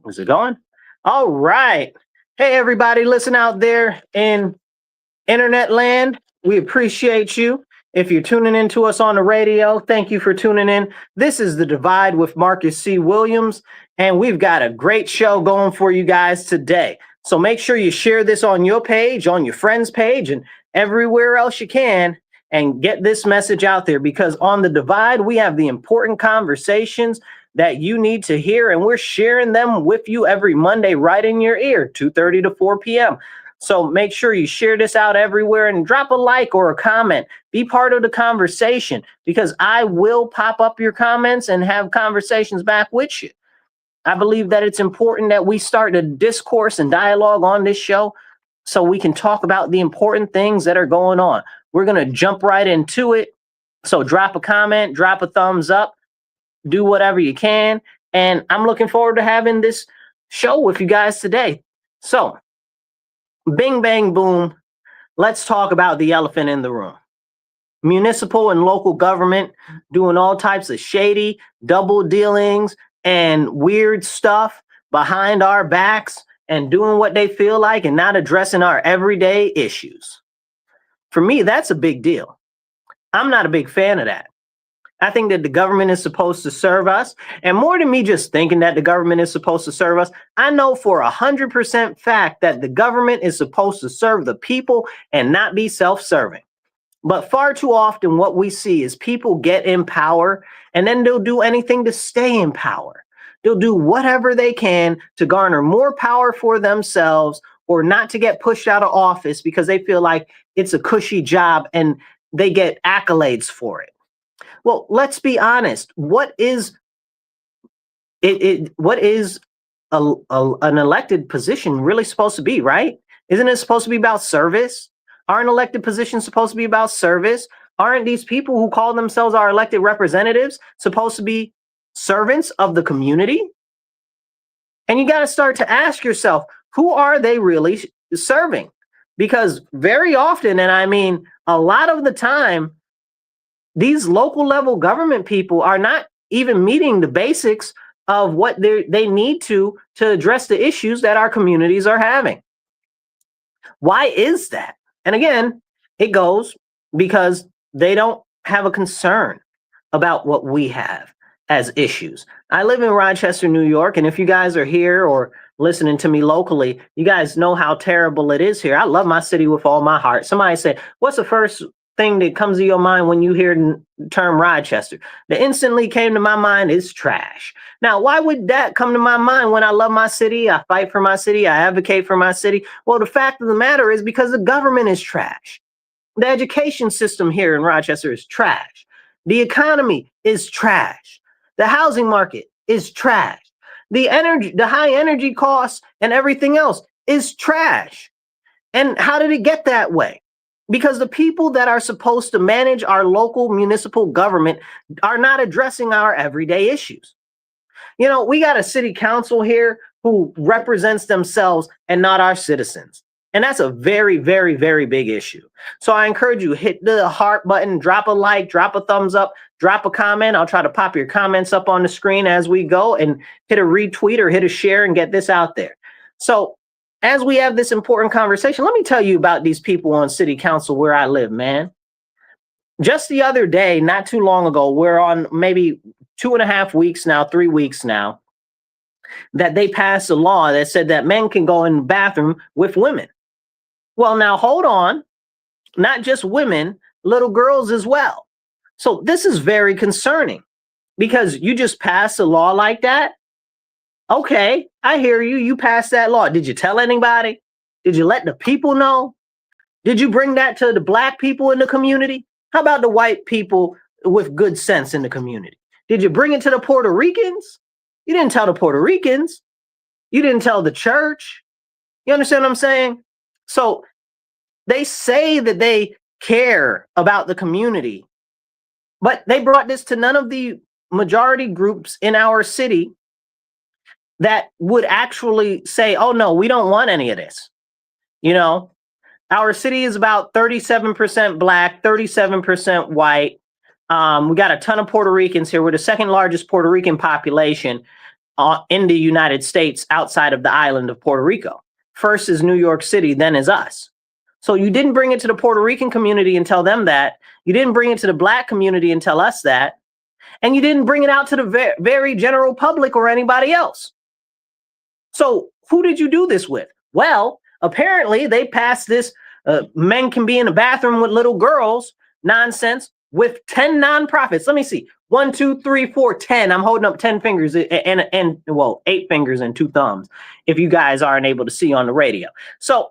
Is it going? All right. Hey, everybody, listen out there in internet land. We appreciate you. If you're tuning in to us on the radio, thank you for tuning in. This is The Divide with Marcus C. Williams, and we've got a great show going for you guys today. So make sure you share this on your page, on your friend's page, and everywhere else you can, and get this message out there, because on The Divide, we have the important conversations that you need to hear, and we're sharing them with you every Monday right in your ear, 2:30 to 4 p.m. So make sure you share this out everywhere and drop a like or a comment. Be part of the conversation, because I will pop up your comments and have conversations back with you. I believe that it's important that we start a discourse and dialogue on this show so we can talk about the important things that are going on. We're going to jump right into it. So drop a comment, drop a thumbs up, do whatever you can. And I'm looking forward to having this show with you guys today. So, bing, bang, boom. Let's talk about the elephant in the room. Municipal and local government doing all types of shady double dealings and weird stuff behind our backs and doing what they feel like and not addressing our everyday issues. For me, that's a big deal. I'm not a big fan of that. I think that the government is supposed to serve us. And more than me just thinking that the government is supposed to serve us, I know for 100% fact that the government is supposed to serve the people and not be self-serving. But far too often what we see is people get in power and then they'll do anything to stay in power. They'll do whatever they can to garner more power for themselves or not to get pushed out of office because they feel like it's a cushy job and they get accolades for it. Well, let's be honest. What is what is an elected position really supposed to be, right? Isn't it supposed to be about service? Aren't elected positions supposed to be about service? Aren't these people who call themselves our elected representatives supposed to be servants of the community? And you got to start to ask yourself, who are they really serving? Because very often, and I mean a lot of the time, these local level government people are not even meeting the basics of what they need to address the issues that our communities are having. Why is that? And again, it goes because they don't have a concern about what we have as issues. I live in Rochester, New York, and if you guys are here or listening to me locally, you guys know how terrible it is here. I love my city with all my heart. Somebody said, what's the first thing that comes to your mind when you hear the term Rochester? That instantly came to my mind is trash. Now, why would that come to my mind when I love my city? I fight for my city. I advocate for my city. Well, the fact of the matter is because the government is trash. The education system here in Rochester is trash. The economy is trash. The housing market is trash. The high energy costs and everything else is trash. And how did it get that way? Because the people that are supposed to manage our local municipal government are not addressing our everyday issues. You know, we got a city council here who represents themselves and not our citizens. And that's a very, very, very big issue. So I encourage you, hit the heart button, drop a like, drop a thumbs up, drop a comment. I'll try to pop your comments up on the screen as we go, and hit a retweet or hit a share and get this out there. So as we have this important conversation, let me tell you about these people on city council where I live, man. Just the other day, not too long ago, we're on maybe 2.5 weeks now, 3 weeks now, that they passed a law that said that men can go in the bathroom with women. Well, now hold on, not just women, little girls as well. So this is very concerning because you just passed a law like that. Okay, I hear you. You passed that law. Did you tell anybody? Did you let the people know? Did you bring that to the black people in the community? How about the white people with good sense in the community? Did you bring it to the Puerto Ricans? You didn't tell the Puerto Ricans. You didn't tell the church. You understand what I'm saying? So they say that they care about the community, but they brought this to none of the majority groups in our city that would actually say, oh, no, we don't want any of this. You know, our city is about 37% black, 37% white. We got a ton of Puerto Ricans here. We're the second largest Puerto Rican population. in the United States outside of the island of Puerto Rico. First is New York City, then is us. So you didn't bring it to the Puerto Rican community and tell them that. You didn't bring it to the Black community and tell us that. And you didn't bring it out to the very general public or anybody else. So who did you do this with? Well, apparently they passed this men can be in the bathroom with little girls nonsense with 10 nonprofits. Let me see. 1, 2, 3, 4, 10. I'm holding up 10 fingers and well, 8 fingers and 2 thumbs if you guys aren't able to see on the radio. So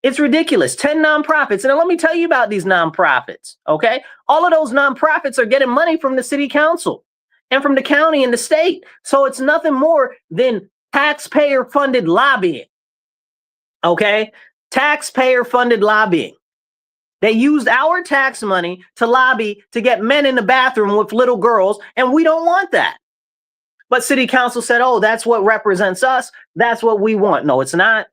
it's ridiculous. 10 nonprofits. And let me tell you about these nonprofits. Okay. All of those nonprofits are getting money from the city council and from the county and the state. So it's nothing more than taxpayer funded lobbying. Okay. Taxpayer funded lobbying. They used our tax money to lobby to get men in the bathroom with little girls. And we don't want that. But city council said, oh, that's what represents us. That's what we want. No, it's not.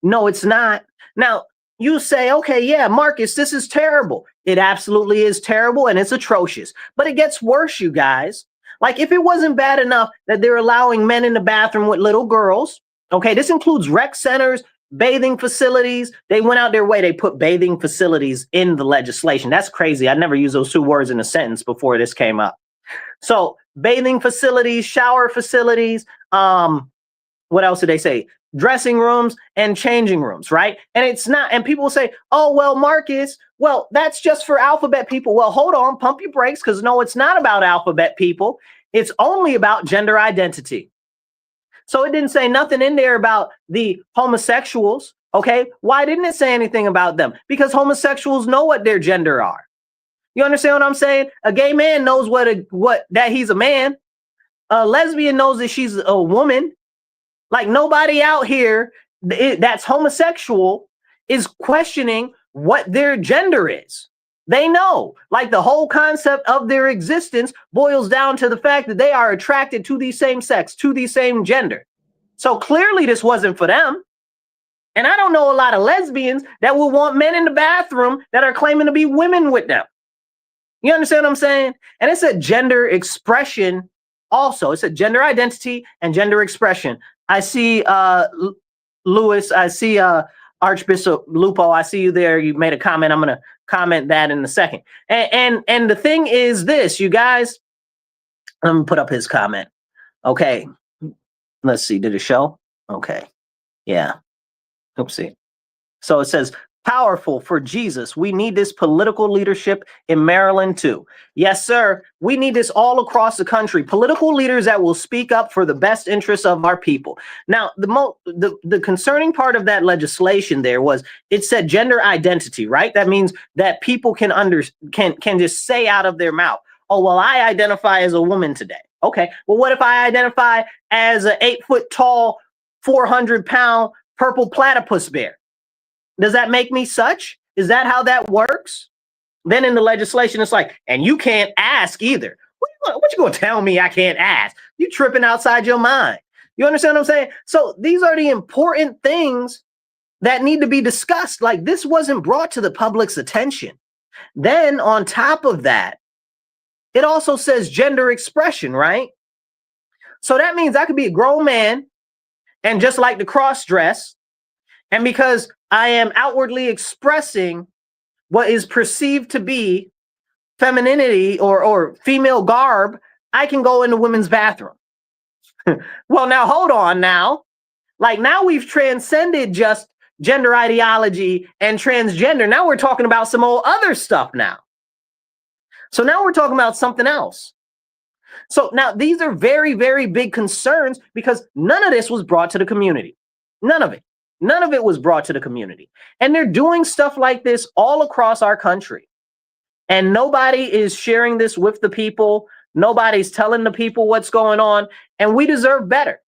No, it's not. Now, you say, okay, yeah, Marcus, this is terrible. It absolutely is terrible and it's atrocious. But it gets worse, you guys. Like if it wasn't bad enough that they're allowing men in the bathroom with little girls, okay, this includes rec centers, bathing facilities. They went out their way. They put bathing facilities in the legislation. That's crazy. I never used those 2 words in a sentence before this came up. So bathing facilities, shower facilities, what else did they say? Dressing rooms and changing rooms, right? And it's not, and people say, oh, well, Marcus, well, that's just for alphabet people. Well, hold on, pump your brakes, because no, it's not about alphabet people. It's only about gender identity. So it didn't say nothing in there about the homosexuals, okay? Why didn't it say anything about them? Because homosexuals know what their gender are. You understand what I'm saying? A gay man knows that he's a man. A lesbian knows that she's a woman. Like nobody out here that's homosexual is questioning what their gender is. They know, like the whole concept of their existence boils down to the fact that they are attracted to the same sex, to the same gender. So clearly this wasn't for them. And I don't know a lot of lesbians that will want men in the bathroom that are claiming to be women with them. You understand what I'm saying? And it's a gender expression also. It's a gender identity and gender expression. I see Lewis, I see Archbishop Lupo, I see you there. You made a comment. I'm going to comment that in a second. And the thing is this, you guys, let me put up his comment. Okay. Let's see. Did it show? Okay. Yeah. Oopsie. So it says, powerful for Jesus. We need this political leadership in Maryland too. Yes, sir. We need this all across the country. Political leaders that will speak up for the best interests of our people. Now, the concerning part of that legislation there was it said gender identity, right? That means that people can just say out of their mouth, oh, well, I identify as a woman today. Okay. Well, what if I identify as an 8-foot tall, 400-pound purple platypus bear? Does that make me such? Is that how that works? Then in the legislation, it's like, and you can't ask either. What you gonna tell me I can't ask? You tripping outside your mind. You understand what I'm saying? So these are the important things that need to be discussed. Like this wasn't brought to the public's attention. Then on top of that, it also says gender expression, right? So that means I could be a grown man and just like the cross dress. And because I am outwardly expressing what is perceived to be femininity or female garb, I can go in the women's bathroom. Well, now hold on now. Like now we've transcended just gender ideology and transgender. Now we're talking about some old other stuff now. So now we're talking about something else. So now these are very, very big concerns because none of this was brought to the community. None of it. None of it was brought to the community. And they're doing stuff like this all across our country. And nobody is sharing this with the people. Nobody's telling the people what's going on. And we deserve better.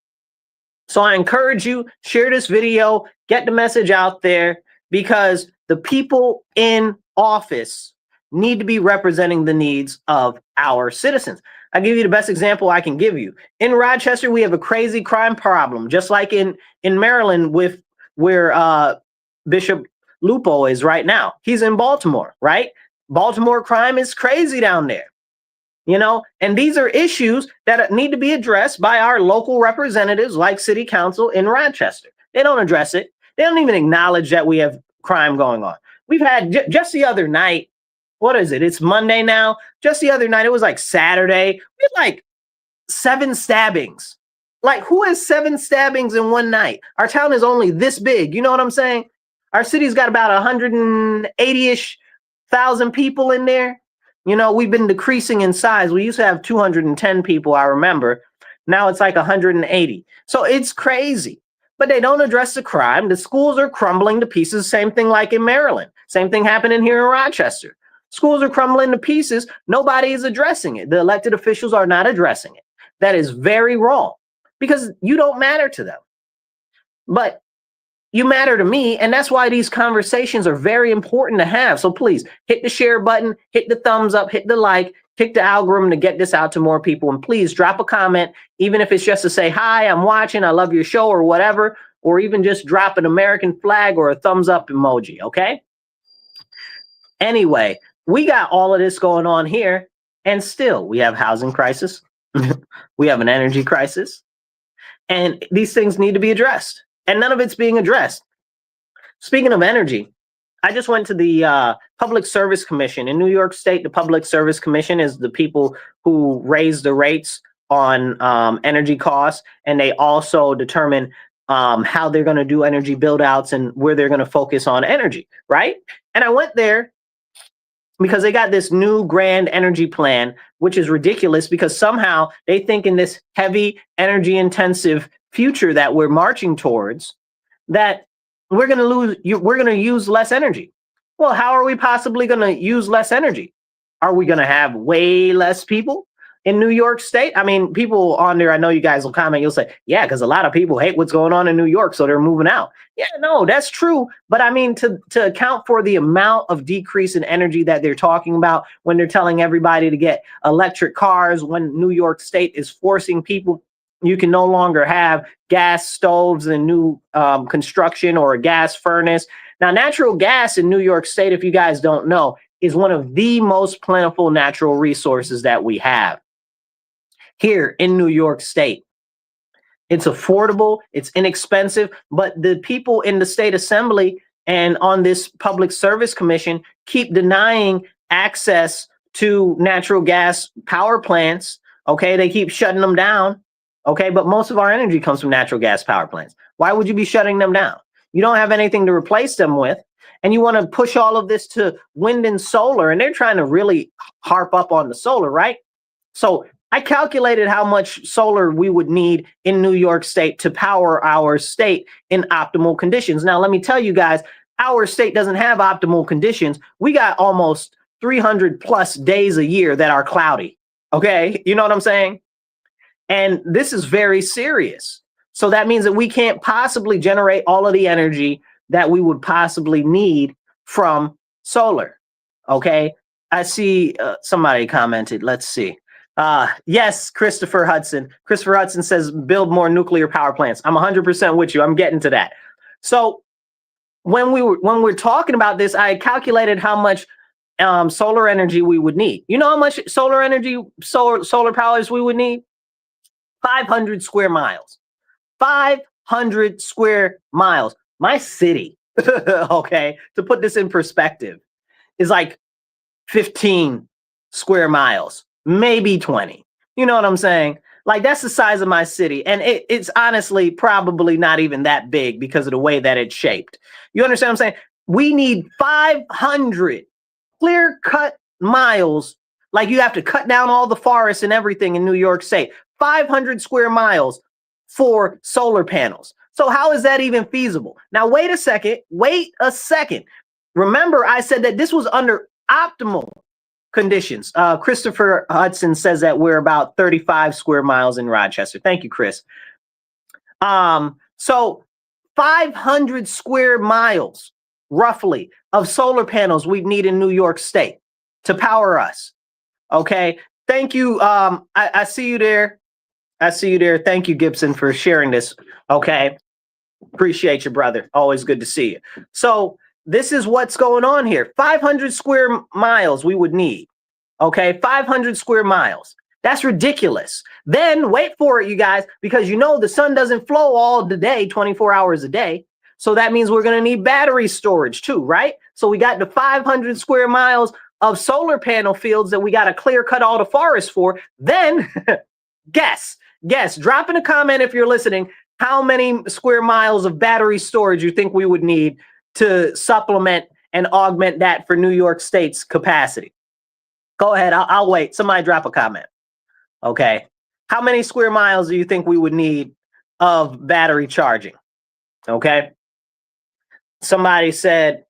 So I encourage you, share this video, get the message out there, because the people in office need to be representing the needs of our citizens. I'll give you the best example I can give you. In Rochester, we have a crazy crime problem, just like in Maryland with where Bishop Lupo is right now. He's in Baltimore, right? Baltimore crime is crazy down there. And these are issues that need to be addressed by our local representatives like city council in Rochester. They don't address it. They don't even acknowledge that we have crime going on. We've had just the other night, what is it? It's Monday now. Just the other night, it was like Saturday. We had like 7 stabbings. Like, who has 7 stabbings in one night? Our town is only this big. You know what I'm saying? Our city's got about 180-ish thousand people in there. We've been decreasing in size. We used to have 210 people, I remember. Now it's like 180. So it's crazy. But they don't address the crime. The schools are crumbling to pieces. Same thing like in Maryland. Same thing happening here in Rochester. Schools are crumbling to pieces. Nobody is addressing it. The elected officials are not addressing it. That is very wrong because you don't matter to them. But you matter to me, and that's why these conversations are very important to have. So please hit the share button, hit the thumbs up, hit the like, kick the algorithm to get this out to more people. And please drop a comment, even if it's just to say, hi, I'm watching, I love your show or whatever, or even just drop an American flag or a thumbs up emoji, okay? Anyway, we got all of this going on here, and still we have housing crisis. We have an energy crisis, and these things need to be addressed. And none of it's being addressed. Speaking of energy, I just went to the Public Service Commission in New York State. The Public Service Commission is the people who raise the rates on energy costs, and they also determine how they're going to do energy build outs and where they're going to focus on energy, right? And I went there because they got this new grand energy plan, which is ridiculous because somehow they think in this heavy energy intensive future that we're marching towards, that we're going to use less energy. Well, how are we possibly going to use less energy? Are we going to have way less people in New York State? I mean, people on there, I know you guys will comment, you'll say, yeah, because a lot of people hate what's going on in New York, so they're moving out. Yeah, no, that's true. But I mean, to account for the amount of decrease in energy that they're talking about when they're telling everybody to get electric cars, when New York State is forcing people, you can no longer have gas stoves in new construction or a gas furnace. Now, natural gas in New York State, if you guys don't know, is one of the most plentiful natural resources that we have here in New York State. It's affordable, it's inexpensive, but the people in the state assembly and on this Public Service Commission keep denying access to natural gas power plants. Okay, they keep shutting them down. Okay, but most of our energy comes from natural gas power plants. Why would you be shutting them down? You don't have anything to replace them with, and you want to push all of this to wind and solar, and they're trying to really harp up on the solar, right? So I calculated how much solar we would need in New York State to power our state in optimal conditions. Now, let me tell you guys, our state doesn't have optimal conditions. We got almost 300 plus days a year that are cloudy. Okay, you know what I'm saying? And this is very serious. So that means that we can't possibly generate all of the energy that we would possibly need from solar. Okay, I see somebody commented. Let's see. Yes, Christopher Hudson. Christopher Hudson says build more nuclear power plants. I'm 100% with you. I'm getting to that. So when we're talking about this, I calculated how much solar energy we would need. You know how much solar powers we would need? 500 square miles. 500 square miles. My city, okay, to put this in perspective, is like 15 square miles, maybe 20. You know what I'm saying? Like, that's the size of my city. And it's honestly probably not even that big because of the way that it's shaped. You understand what I'm saying? We need 500 clear-cut miles. Like, you have to cut down all the forests and everything in New York State. 500 square miles for solar panels. So how is that even feasible? Now, wait a second. Remember, I said that this was under optimal conditions. Christopher Hudson says that we're about 35 square miles in Rochester. Thank you, Chris. So 500 square miles, roughly, of solar panels we'd need in New York State to power us. Okay. Thank you. I see you there. Thank you, Gibson, for sharing this. Okay. Appreciate you, brother. Always good to see you. So this is what's going on here. 500 square miles we would need. Okay, 500 square miles. That's ridiculous. Then wait for it, you guys, because you know the sun doesn't flow all the day, 24 hours a day. So that means we're going to need battery storage too, right? So we got the 500 square miles of solar panel fields that we got to clear cut all the forests for. Then guess, drop in a comment if you're listening, how many square miles of battery storage you think we would need to supplement and augment that for New York State's capacity. Go ahead, I'll wait. Somebody drop a comment. Okay. How many square miles do you think we would need of battery charging? Okay. Somebody said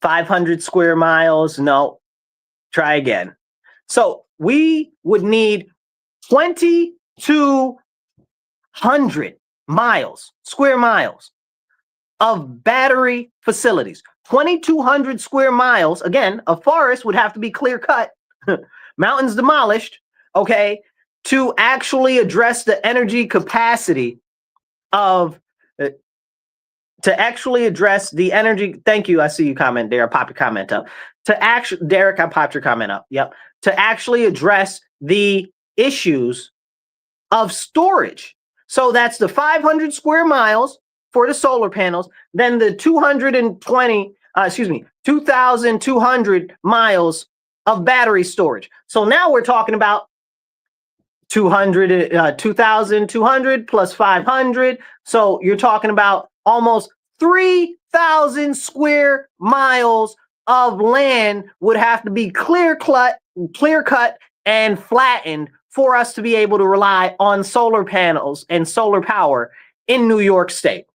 500 square miles. No, try again. So we would need 2,200 square miles of battery facilities. 2,200 square miles, again, a forest would have to be clear cut, mountains demolished, okay, to actually address the energy capacity of, to actually address the energy. Thank you. I see you comment there. I popped your comment up. Derek, I popped your comment up. Yep. To actually address the issues of storage. So that's the 500 square miles for the solar panels, then the 2,200 miles of battery storage. So now we're talking about 2,200 plus 500. So you're talking about almost 3,000 square miles of land would have to be clear cut and flattened for us to be able to rely on solar panels and solar power in New York State.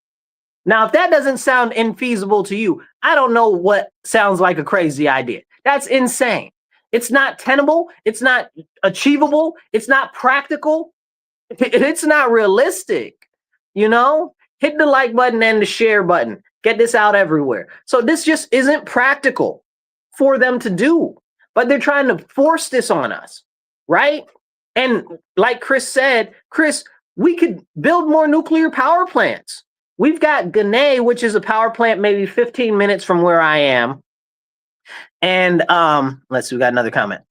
Now, if that doesn't sound infeasible to you, I don't know what sounds like a crazy idea. That's insane. It's not tenable. It's not achievable. It's not practical. It's not realistic. You know, hit the like button and the share button. Get this out everywhere. So this just isn't practical for them to do, but they're trying to force this on us, right? And like Chris said, we could build more nuclear power plants. We've got Gunay, which is a power plant maybe 15 minutes from where I am. And let's see, we got another comment.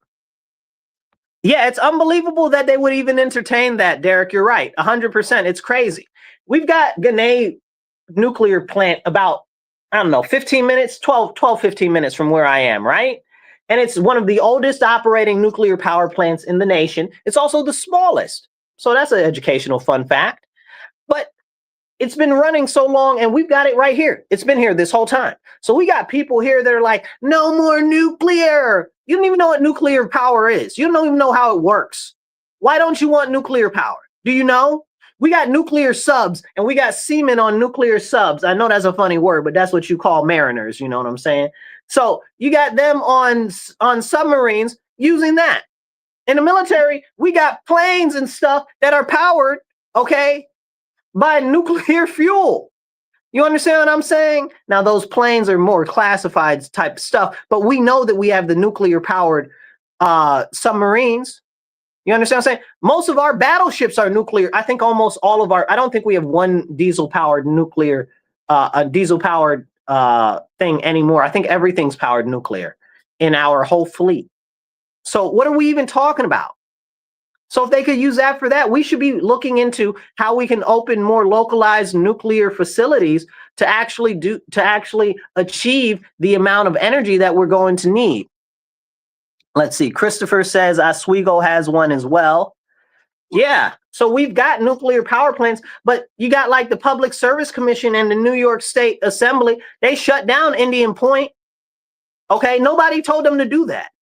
Yeah, it's unbelievable that they would even entertain that, Derek. You're right, 100%. It's crazy. We've got Gunay nuclear plant about, I don't know, 15 minutes, 12, 15 minutes from where I am, right? And it's one of the oldest operating nuclear power plants in the nation. It's also the smallest. So that's an educational fun fact. But it's been running so long and we've got it right here. It's been here this whole time. So we got people here that are like, no more nuclear. You don't even know what nuclear power is. You don't even know how it works. Why don't you want nuclear power? Do you know? We got nuclear subs and we got seamen on nuclear subs. I know that's a funny word, but that's what you call mariners. You know what I'm saying? So you got them on submarines using that. In the military, we got planes and stuff that are powered, okay, by nuclear fuel. You understand what I'm saying? Now, those planes are more classified type stuff, but we know that we have the nuclear powered submarines. You understand what I'm saying? Most of our battleships are nuclear. I think almost all of our, I don't think we have one diesel powered nuclear, a diesel powered thing anymore. I think everything's powered nuclear in our whole fleet. So what are we even talking about? So if they could use that for that, we should be looking into how we can open more localized nuclear facilities to actually achieve the amount of energy that we're going to need. Let's see. Christopher says Oswego has one as well. Yeah. So we've got nuclear power plants, but you got like the Public Service Commission and the New York State Assembly. They shut down Indian Point. Okay. Nobody told them to do that.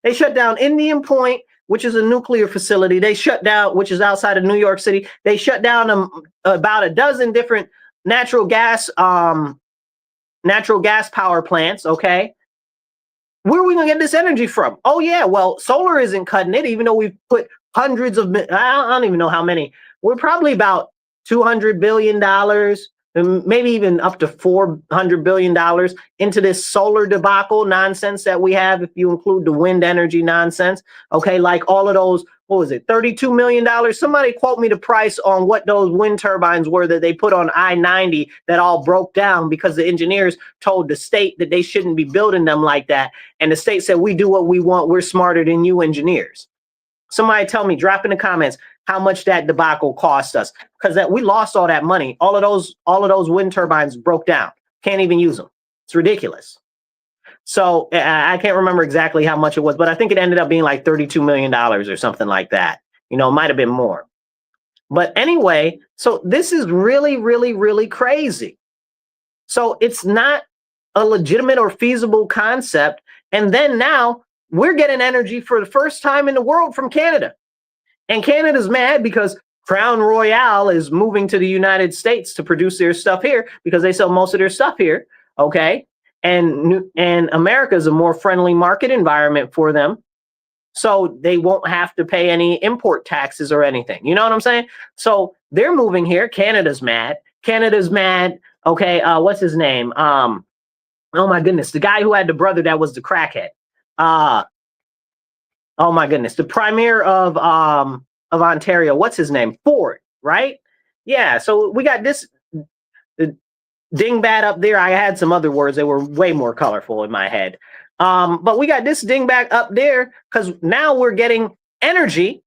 They shut down Indian Point, which is a nuclear facility. They shut down, which is outside of New York City. They shut down about a dozen different natural gas power plants. Okay. Where are we going to get this energy from? Oh, yeah. Well, solar isn't cutting it, even though we've put hundreds of, I don't even know how many. We're probably about $200 billion maybe even up to $400 billion into this solar debacle nonsense that we have, if you include the wind energy nonsense. Okay, like all of those, what was it, $32 million? Somebody quote me the price on what those wind turbines were that they put on I-90 that all broke down because the engineers told the state that they shouldn't be building them like that. And the state said, we do what we want. We're smarter than you engineers. Somebody tell me, drop in the comments how much that debacle cost us, because that we lost all that money. All of those wind turbines broke down. Can't even use them. It's ridiculous. So I can't remember exactly how much it was, but I think it ended up being like $32 million or something like that. You know, it might have been more. But anyway, so this is really, really, really crazy. So it's not a legitimate or feasible concept. And then now we're getting energy for the first time in the world from Canada. And Canada's mad because Crown Royal is moving to the United States to produce their stuff here because they sell most of their stuff here. Okay. And America is a more friendly market environment for them. So they won't have to pay any import taxes or anything. You know what I'm saying? So they're moving here. Canada's mad. Canada's mad. Okay. What's his name? Oh my goodness. The guy who had the brother that was the crackhead. Oh my goodness. The premier of Ontario. What's his name? Ford, right? Yeah. So we got this dingbat up there. I had some other words that were way more colorful in my head. But we got this dingbat up there because now we're getting energy.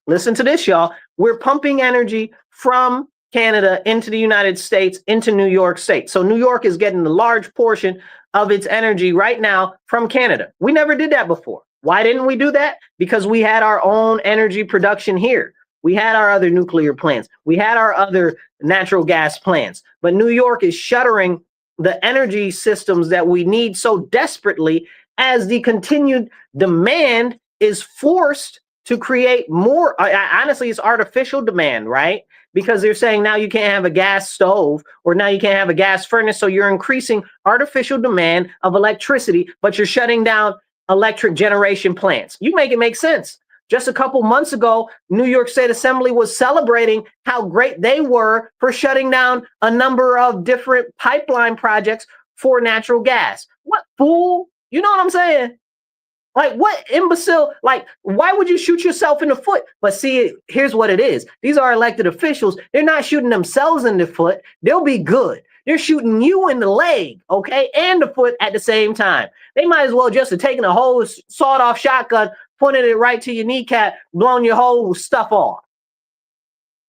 Listen to this, y'all. We're pumping energy from Canada into the United States, into New York State. So New York is getting a large portion of its energy right now from Canada. We never did that before. Why didn't we do that? Because we had our own energy production here. We had our other nuclear plants. We had our other natural gas plants. But New York is shuttering the energy systems that we need so desperately as the continued demand is forced to create more. Honestly, it's artificial demand, right? Because they're saying now you can't have a gas stove or now you can't have a gas furnace. So you're increasing artificial demand of electricity, but you're shutting down electric generation plants. You make it make sense. Just a couple months ago, New York State Assembly was celebrating how great they were for shutting down a number of different pipeline projects for natural gas. What fool? You know what I'm saying? Like, what imbecile? Like, why would you shoot yourself in the foot? But see, here's what it is. These are elected officials. They're not shooting themselves in the foot. They'll be good. They're shooting you in the leg, okay, and the foot at the same time. They might as well just have taken a whole sawed-off shotgun, pointed it right to your kneecap, blown your whole stuff off.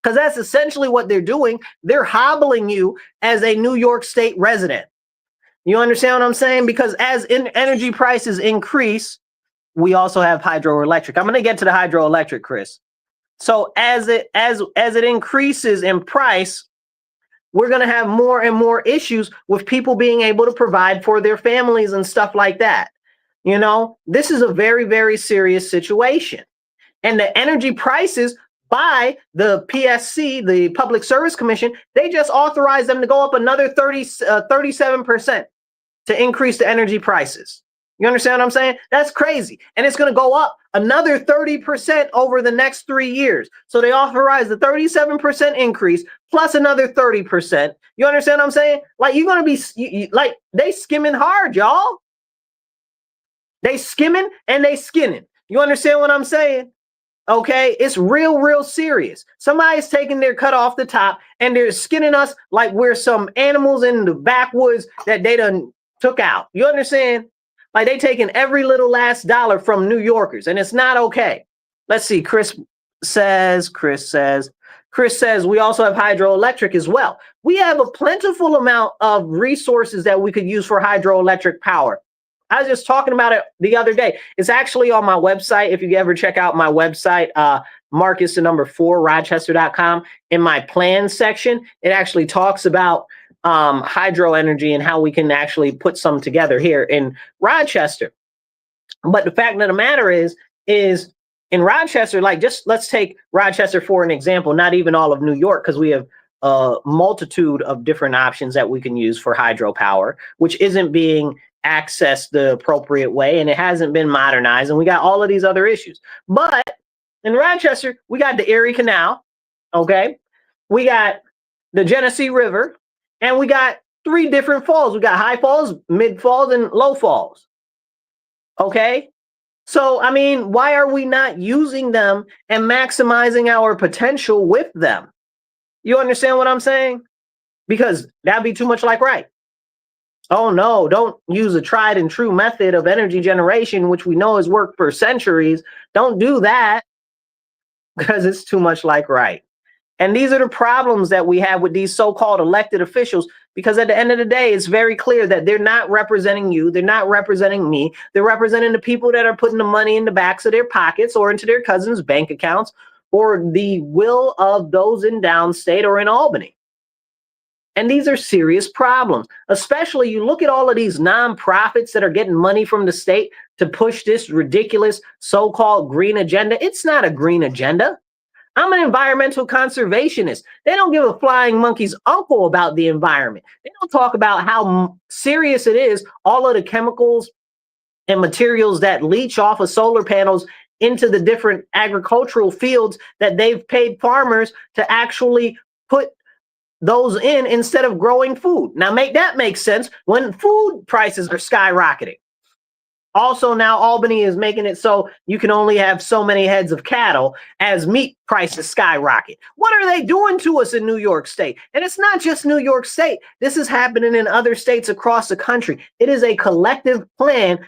Because that's essentially what they're doing. They're hobbling you as a New York State resident. You understand what I'm saying? Because as energy prices increase, we also have hydroelectric. I'm going to get to the hydroelectric, Chris. So as it increases in price, we're going to have more and more issues with people being able to provide for their families and stuff like that. You know, this is a very, very serious situation. And the energy prices by the PSC, the Public Service Commission, they just authorized them to go up another 37% to increase the energy prices. You understand what I'm saying? That's crazy. And it's going to go up another 30% over the next 3 years. So they authorized the 37% increase plus another 30%. You understand what I'm saying? Like, you're going to be like, they skimming hard, y'all. They skimming and they skinning. You understand what I'm saying? Okay, it's real, real serious. Somebody's taking their cut off the top and they're skinning us like we're some animals in the backwoods that they done took out. You understand? Like, they taking every little last dollar from New Yorkers, and it's not okay. Let's see. Chris says we also have hydroelectric as well. We have a plentiful amount of resources that we could use for hydroelectric power. I was just talking about it the other day. It's actually on my website. If you ever check out my website, Marcus, the number 4, Rochester.com, in my plans section, it actually talks about hydro energy and how we can actually put some together here in Rochester. But the fact of the matter is in Rochester, like, just let's take Rochester for an example, not even all of New York, because we have a multitude of different options that we can use for hydropower, which isn't being accessed the appropriate way, and it hasn't been modernized, and we got all of these other issues. But in Rochester, we got the Erie Canal, okay? We got the Genesee River, And we got 3 different falls. We got high falls, mid falls, and low falls. Okay? So, I mean, why are we not using them and maximizing our potential with them? You understand what I'm saying? Because that'd be too much like right. Oh no, don't use a tried and true method of energy generation, which we know has worked for centuries. Don't do that because it's too much like right. And these are the problems that we have with these so-called elected officials, because at the end of the day, it's very clear that they're not representing you. They're not representing me. They're representing the people that are putting the money in the backs of their pockets or into their cousins' bank accounts or the will of those in downstate or in Albany. And these are serious problems, especially you look at all of these nonprofits that are getting money from the state to push this ridiculous so-called green agenda. It's not a green agenda. I'm an environmental conservationist. They don't give a flying monkey's uncle about the environment. They don't talk about how serious it is, all of the chemicals and materials that leach off of solar panels into the different agricultural fields that they've paid farmers to actually put those in instead of growing food. Now make that make sense when food prices are skyrocketing. Also, now Albany is making it so you can only have so many heads of cattle as meat prices skyrocket. What are they doing to us in New York State? And it's not just New York State. This is happening in other states across the country. It is a collective plan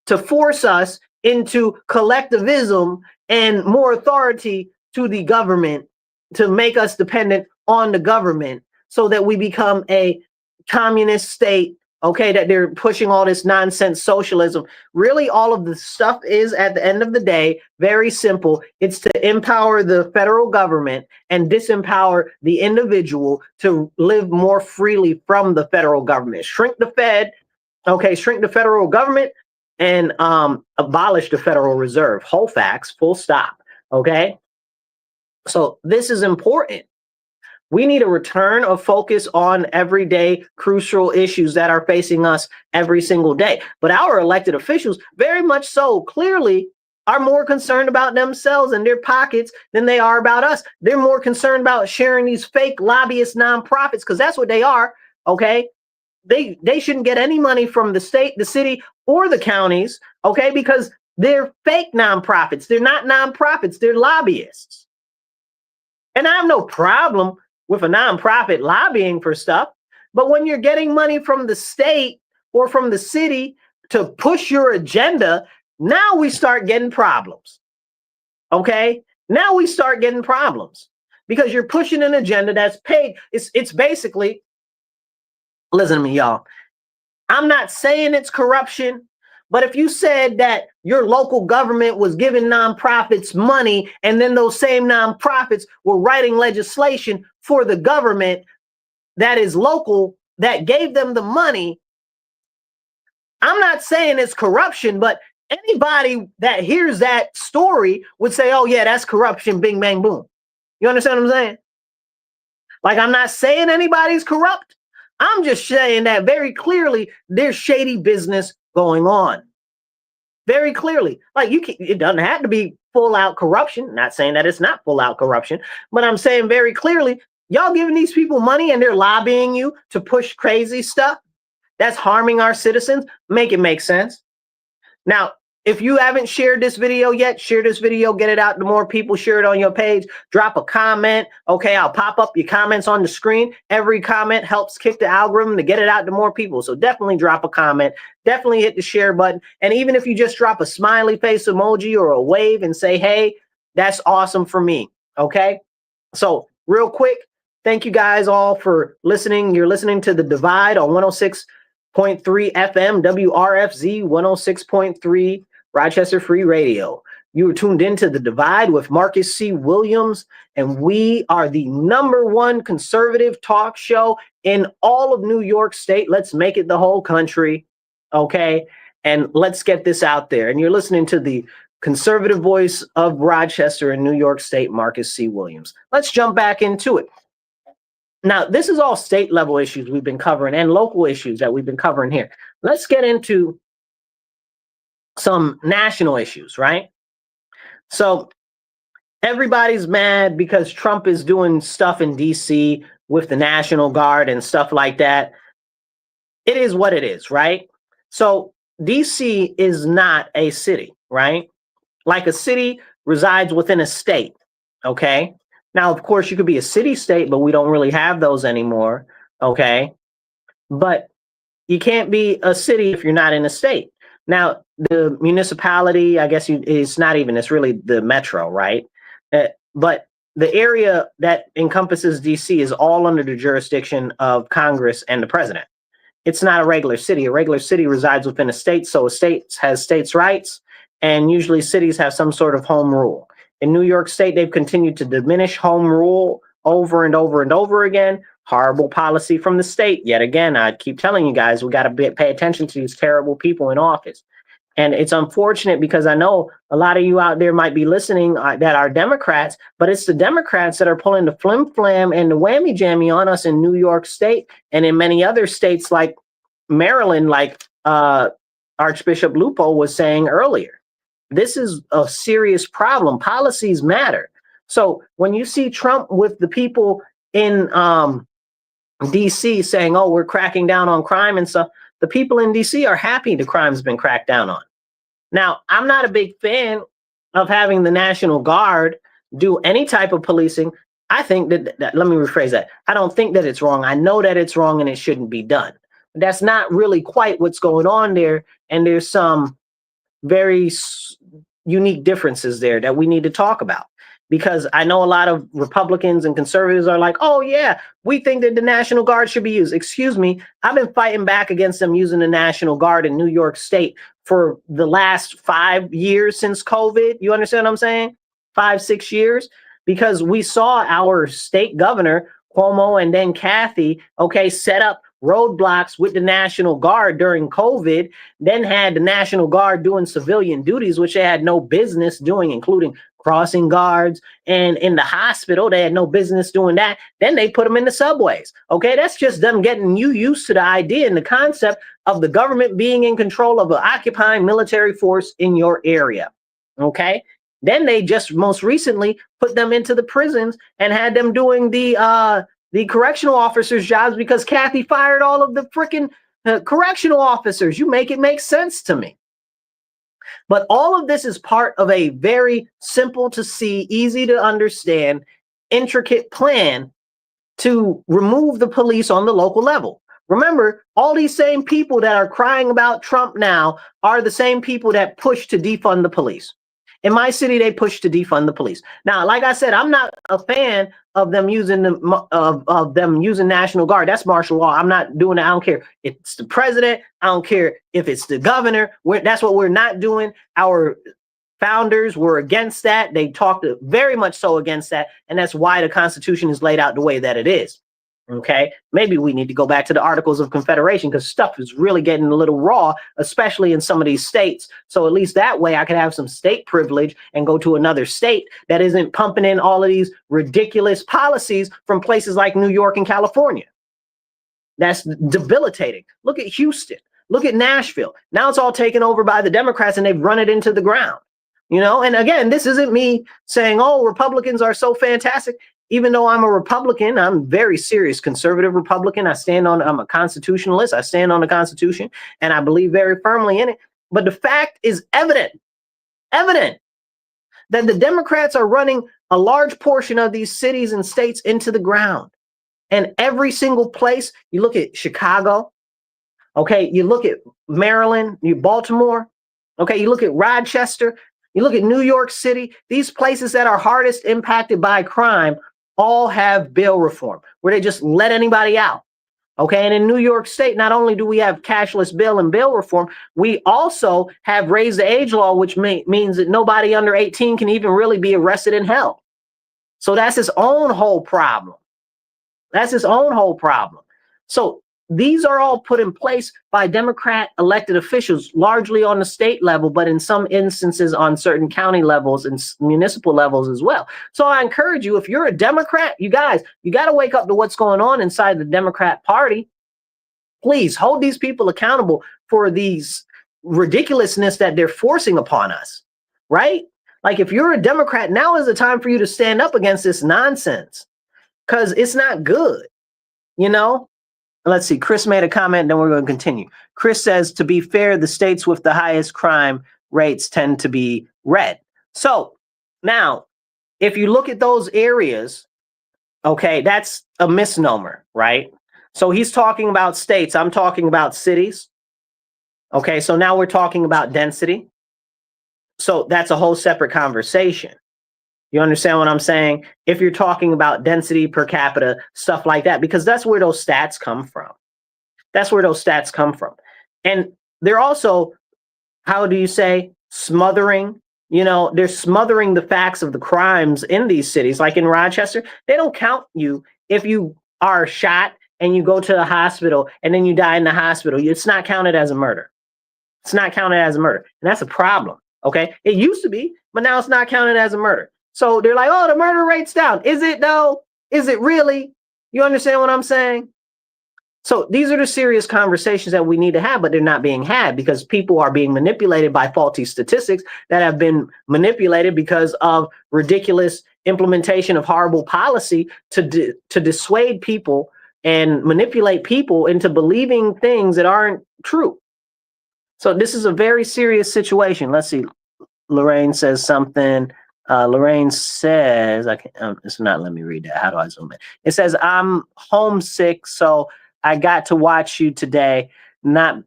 to force us into collectivism and more authority to the government, to make us dependent on the government so that we become a communist state. Okay, that they're pushing all this nonsense socialism. Really, all of the stuff is, at the end of the day, very simple. It's to empower the federal government and disempower the individual to live more freely from the federal government. Shrink the Fed, okay, shrink the federal government and abolish the Federal Reserve. Whole facts, full stop, okay? So this is important. We need a return of focus on everyday crucial issues that are facing us every single day. But our elected officials, very much so, clearly are more concerned about themselves and their pockets than they are about us. They're more concerned about sharing these fake lobbyist nonprofits, because that's what they are, okay? They shouldn't get any money from the state, the city, or the counties, okay? Because they're fake nonprofits. They're not nonprofits, they're lobbyists. And I have no problem with a nonprofit lobbying for stuff. But when you're getting money from the state or from the city to push your agenda, now we start getting problems. Okay? Now we start getting problems because you're pushing an agenda that's paid. It's basically, listen to me, y'all. I'm not saying it's corruption. But if you said that your local government was giving nonprofits money and then those same nonprofits were writing legislation for the government that is local that gave them the money, I'm not saying it's corruption, but anybody that hears that story would say, oh yeah, that's corruption, bing, bang, boom. You understand what I'm saying? Like, I'm not saying anybody's corrupt. I'm just saying that very clearly there's shady business going on. Very clearly. Like, it doesn't have to be full out corruption. Not saying that it's not full out corruption, but I'm saying very clearly, y'all giving these people money and they're lobbying you to push crazy stuff that's harming our citizens. Make it make sense. Now, if you haven't shared this video yet, share this video, get it out to more people, share it on your page, drop a comment. Okay, I'll pop up your comments on the screen. Every comment helps kick the algorithm to get it out to more people. So definitely drop a comment, definitely hit the share button. And even if you just drop a smiley face emoji or a wave and say, hey, that's awesome for me. Okay, so real quick, thank you guys all for listening. You're listening to The Divide on 106.3 FM WRFZ 106.3 Rochester Free Radio. You are tuned into The Divide with Marcus C. Williams, and we are the #1 conservative talk show in all of New York State. Let's make it the whole country, okay? And let's get this out there. And you're listening to the conservative voice of Rochester and New York State, Marcus C. Williams. Let's jump back into it. Now, this is all state level issues we've been covering and local issues that we've been covering here. Let's get into some national issues, right? So everybody's mad because Trump is doing stuff in DC with the National Guard and stuff like that. It is what it is, right? So DC is not a city, right? Like a city resides within a state, okay? Now, of course, you could be a city state, but we don't really have those anymore, okay? But you can't be a city if you're not in a state. Now, the municipality, I guess it's not even, it's really the metro, right? But the area that encompasses DC is all under the jurisdiction of Congress and the president. It's not a regular city. A regular city resides within a state, so a state has states' rights, and usually cities have some sort of home rule. In New York State, they've continued to diminish home rule over and over and over again. Horrible policy from the state. Yet again, I keep telling you guys, we got to pay attention to these terrible people in office. And it's unfortunate because I know a lot of you out there might be listening that are Democrats, but it's the Democrats that are pulling the flim flam and the whammy jammy on us in New York State and in many other states like Maryland, like Archbishop Lupo was saying earlier. This is a serious problem. Policies matter. So when you see Trump with the people in DC saying, oh, we're cracking down on crime and stuff, the people in DC are happy the crime's been cracked down on. Now, I'm not a big fan of having the National Guard do any type of policing. I think that let me rephrase that. I don't think that it's wrong. I know that it's wrong and it shouldn't be done. But that's not really quite what's going on there. And there's some very unique differences there that we need to talk about. Because I know a lot of Republicans and conservatives are like, oh, yeah, we think that the National Guard should be used. Excuse me. I've been fighting back against them using the National Guard in New York State for the last 5 years since COVID. You understand what I'm saying? 5, 6 years. Because we saw our state governor, Cuomo, and then Kathy, okay, set up roadblocks with the National Guard during COVID, then had the National Guard doing civilian duties, which they had no business doing, including crossing guards, and in the hospital, they had no business doing that. Then they put them in the subways. Okay, that's just them getting you used to the idea and the concept of the government being in control of an occupying military force in your area. Okay, then they just most recently put them into the prisons and had them doing the correctional officers' jobs because Kathy fired all of the freaking correctional officers. You make it make sense to me. But all of this is part of a very simple to see, easy to understand, intricate plan to remove the police on the local level. Remember, all these same people that are crying about Trump now are the same people that push to defund the police. In my city, they push to defund the police. Now, like I said, I'm not a fan of them using National Guard. That's martial law. I'm not doing that. I don't care if it's the president. I don't care if it's the governor. That's what we're not doing. Our founders were against that. They talked very much so against that. And that's why the Constitution is laid out the way that it is. Okay, maybe we need to go back to the Articles of Confederation because stuff is really getting a little raw, especially in some of these states. So at least that way I could have some state privilege and go to another state that isn't pumping in all of these ridiculous policies from places like New York and California. That's debilitating. Look at Houston. Look at Nashville. Now it's all taken over by the Democrats and they've run it into the ground. You know, and again, this isn't me saying, oh, Republicans are so fantastic. Even though I'm a Republican, I'm very serious conservative Republican. I'm a constitutionalist. I stand on the Constitution and I believe very firmly in it. But the fact is evident that the Democrats are running a large portion of these cities and states into the ground. And every single place, you look at Chicago, okay, you look at Maryland, Baltimore, okay, you look at Rochester, you look at New York City, these places that are hardest impacted by crime all have bail reform where they just let anybody out. Okay. And in New York State, not only do we have cashless bail and bail reform, we also have raised the age law, which means that nobody under 18 can even really be arrested and held. So that's its own whole problem. So these are all put in place by Democrat elected officials, largely on the state level, but in some instances on certain county levels and municipal levels as well. So I encourage you, if you're a Democrat, you guys, you got to wake up to what's going on inside the Democrat Party. Please hold these people accountable for these ridiculousness that they're forcing upon us, right? Like if you're a Democrat, now is the time for you to stand up against this nonsense because it's not good. You know, let's see. Chris made a comment, then we're going to continue. Chris says, to be fair, the states with the highest crime rates tend to be red. So now, if you look at those areas, okay, that's a misnomer, right? So he's talking about states. I'm talking about cities. Okay, so now we're talking about density. So that's a whole separate conversation. You understand what I'm saying? If you're talking about density per capita, stuff like that, because that's where those stats come from. That's where those stats come from. And they're also, how do you say, smothering? You know, they're smothering the facts of the crimes in these cities. Like in Rochester, they don't count you if you are shot and you go to the hospital and then you die in the hospital. It's not counted as a murder. It's not counted as a murder. And that's a problem. Okay. It used to be, but now it's not counted as a murder. So they're like, oh, the murder rate's down. Is it though? Is it really? You understand what I'm saying? So these are the serious conversations that we need to have, but they're not being had because people are being manipulated by faulty statistics that have been manipulated because of ridiculous implementation of horrible policy to dissuade people and manipulate people into believing things that aren't true. So this is a very serious situation. Let's see. Lorraine says something. Lorraine says, it's not, let me read that. How do I zoom in? It says, I'm homesick, so I got to watch you today, not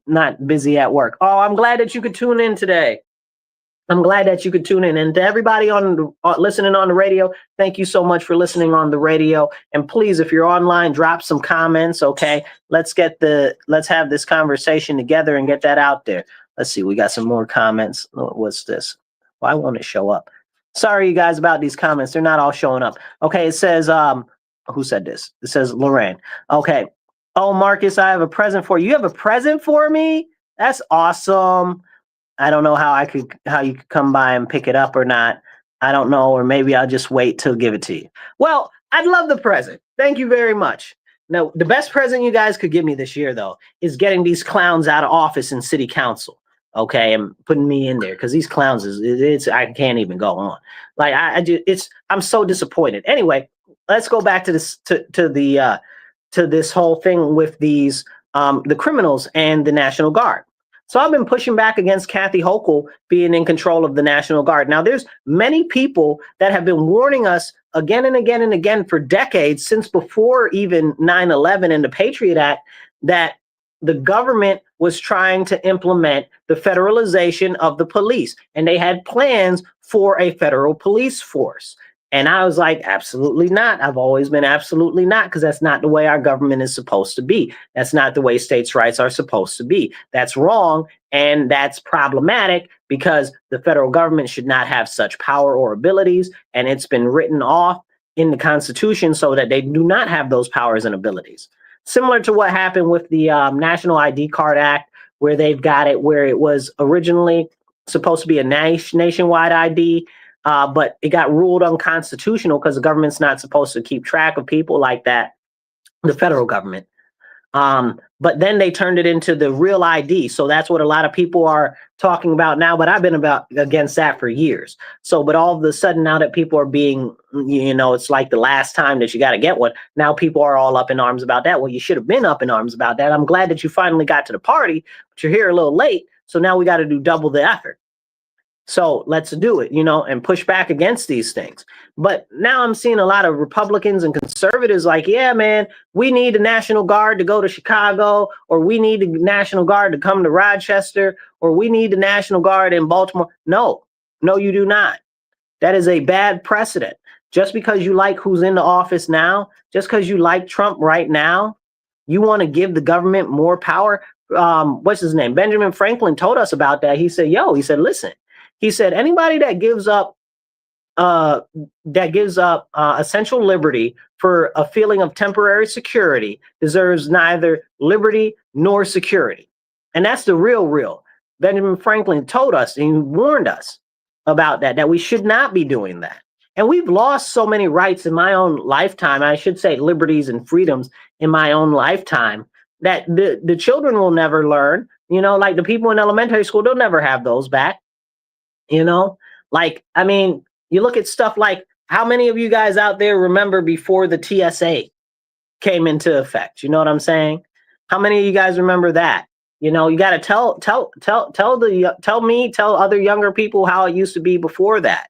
busy at work. Oh, I'm glad that you could tune in today. I'm glad that you could tune in. And to everybody on listening on the radio, thank you so much for listening on the radio. And please, if you're online, drop some comments, okay? Let's have this conversation together and get that out there. Let's see, we got some more comments. What's this? Why won't it show up? Sorry, you guys, about these comments. They're not all showing up. Okay, it says, who said this? It says Lorraine. Okay. Oh, Marcus, I have a present for you. You have a present for me? That's awesome. I don't know how you could come by and pick it up or not. I don't know, or maybe I'll just wait till give it to you. Well, I'd love the present. Thank you very much. Now, the best present you guys could give me this year, though, is getting these clowns out of office in city council. Okay, and putting me in there because these clowns I can't even go on. Like I'm so disappointed. Anyway, let's go back to this to this whole thing with these the criminals and the National Guard. So I've been pushing back against Kathy Hochul being in control of the National Guard. Now, there's many people that have been warning us again and again and again for decades, since before even 9/11 and the Patriot Act, that the government was trying to implement the federalization of the police, and they had plans for a federal police force. And I was like, absolutely not. I've always been absolutely not, because that's not the way our government is supposed to be. That's not the way states' rights are supposed to be. That's wrong, and that's problematic because the federal government should not have such power or abilities, and it's been written off in the Constitution so that they do not have those powers and abilities. Similar to what happened with the National ID Card Act, where they've got it where it was originally supposed to be a nationwide ID, but it got ruled unconstitutional because the government's not supposed to keep track of people like that, the federal government. But then they turned it into the real ID. So that's what a lot of people are talking about now, but I've been against that for years. So, but all of a sudden now that people are being, it's like the last time that you got to get one. Now people are all up in arms about that. Well, you should have been up in arms about that. I'm glad that you finally got to the party, but you're here a little late. So now we got to do double the effort. So let's do it, and push back against these things. But now I'm seeing a lot of Republicans and conservatives like, yeah, man, we need the National Guard to go to Chicago, or we need the National Guard to come to Rochester, or we need the National Guard in Baltimore. No, you do not. That is a bad precedent. Just because you like who's in the office now, just because you like Trump right now, you want to give the government more power. What's his name? Benjamin Franklin told us about that. He said, listen. He said, anybody that gives up essential liberty for a feeling of temporary security deserves neither liberty nor security. And that's the real. Benjamin Franklin told us and he warned us about that we should not be doing that. And we've lost so many rights in my own lifetime. I should say liberties and freedoms in my own lifetime that the children will never learn. Like the people in elementary school, they'll never have those back. You look at stuff like, how many of you guys out there remember before the TSA? came into effect. You know what I'm saying? How many of you guys remember that? You know, you got to tell other younger people how it used to be before that.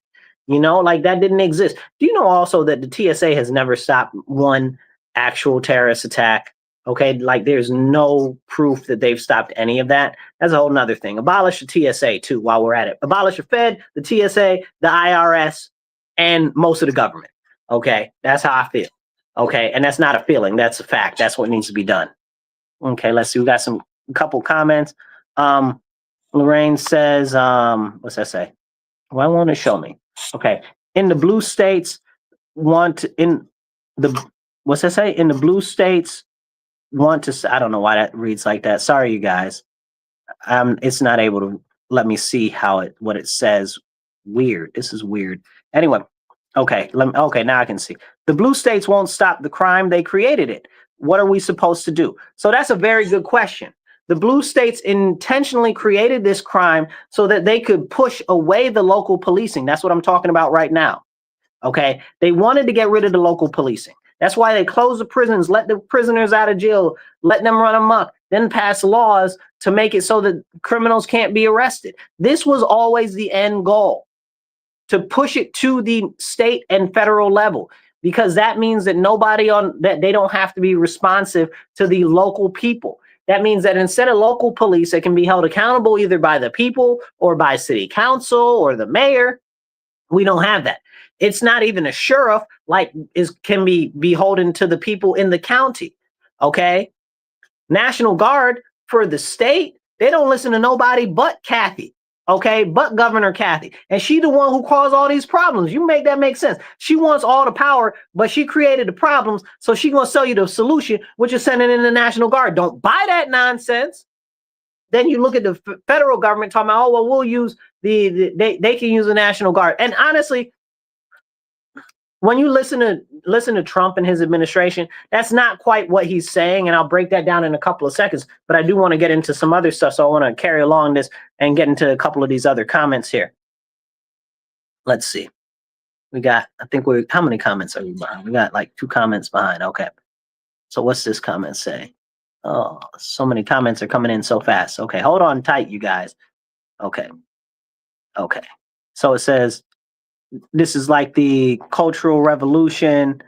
You know, like that didn't exist. Do you know also that the TSA has never stopped one actual terrorist attack? Okay, like there's no proof that they've stopped any of that. That's a whole nother thing. Abolish the TSA too while we're at it. Abolish the Fed, the TSA, the IRS, and most of the government. Okay, that's how I feel. Okay, and that's not a feeling, that's a fact. That's what needs to be done. Okay, let's see. We got a couple comments. Lorraine says, what's that say? Why won't it show me? Okay, in the blue states what's that say? In the blue states want to, I don't know why that reads like that. Sorry, you guys. It's not able to let me see what it says. Weird. This is weird. Anyway, okay. Okay, now I can see. The blue states won't stop the crime. They created it. What are we supposed to do? So that's a very good question. The blue states intentionally created this crime so that they could push away the local policing. That's what I'm talking about right now. Okay. They wanted to get rid of the local policing. That's why they closed the prisons, let the prisoners out of jail, let them run amok, then pass laws to make it so that criminals can't be arrested. This was always the end goal, to push it to the state and federal level, because that means that they don't have to be responsive to the local people. That means that instead of local police, they can be held accountable either by the people or by city council or the mayor. We don't have that. It's not even a sheriff can be beholden to the people in the county. Okay. National Guard for the state, they don't listen to nobody but Kathy. Okay, but Governor Kathy. And she the one who caused all these problems. You make that make sense. She wants all the power, but she created the problems. So she's going to sell you the solution, which is sending in the National Guard. Don't buy that nonsense. Then you look at the federal government talking about, oh, well, we'll use they can use the National Guard. And honestly, when you listen to Trump and his administration, that's not quite what he's saying. And I'll break that down in a couple of seconds. But I do want to get into some other stuff. So I want to carry along this and get into a couple of these other comments here. Let's see. How many comments are we behind? We got like 2 comments behind. Okay. So what's this comment say? Oh, so many comments are coming in so fast. Okay. Hold on tight, you guys. Okay. Okay. So it says, this is like the Cultural Revolution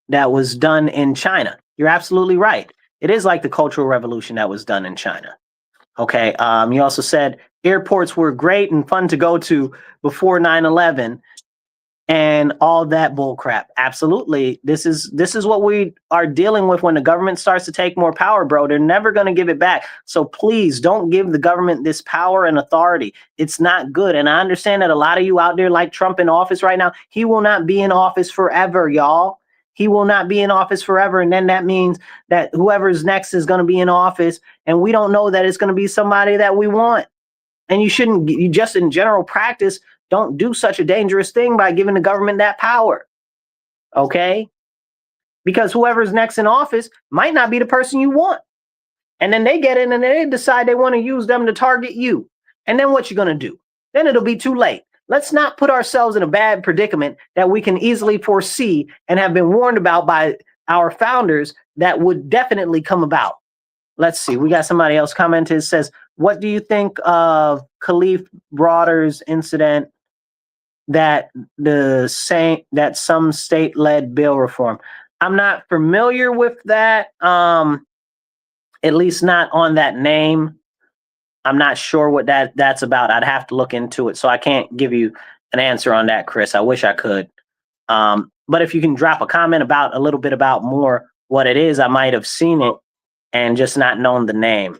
that was done in China. You're absolutely right. It is like the Cultural Revolution that was done in China. Okay. You also said airports were great and fun to go to before 9/11 and all that bull crap. Absolutely. This is what we are dealing with when the government starts to take more power, bro. They're never going to give it back. So please don't give the government this power and authority. It's not good. And I understand that a lot of you out there like Trump in office right now. He will not be in office forever, y'all. He will not be in office forever. And then that means that whoever's next is going to be in office. And we don't know that it's going to be somebody that we want. And you just in general practice, don't do such a dangerous thing by giving the government that power. Okay? Because whoever's next in office might not be the person you want. And then they get in and they decide they want to use them to target you. And then what you going to do? Then it'll be too late. Let's not put ourselves in a bad predicament that we can easily foresee and have been warned about by our founders that would definitely come about. Let's see. We got somebody else commented. It says, what do you think of Khalif Broader's incident that some state-led bill reform? I'm not familiar with that. At least not on that name. I'm not sure what that's about. I'd have to look into it. So I can't give you an answer on that, Chris. I wish I could. But if you can drop a comment about a little bit about more what it is, I might have seen it and just not known the name.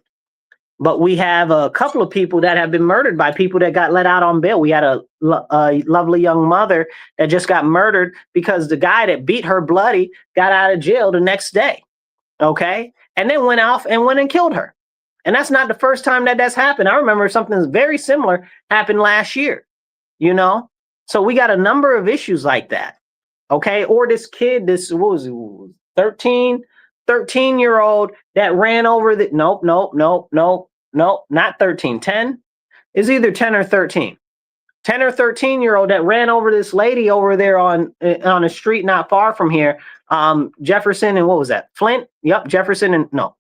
But we have a couple of people that have been murdered by people that got let out on bail. We had a lovely young mother that just got murdered because the guy that beat her bloody got out of jail the next day. Okay. And then went off and went and killed her. And that's not the first time that that's happened. I remember something very similar happened last year, you know? So we got a number of issues like that. Okay. Or this kid, what was it, 13-year-old that ran over the, nope, not 13, 10. It's either 10 or 13. 10 or 13-year-old that ran over this lady over there on a street not far from here. Jefferson and what was that? Flint? Yep, Jefferson and no.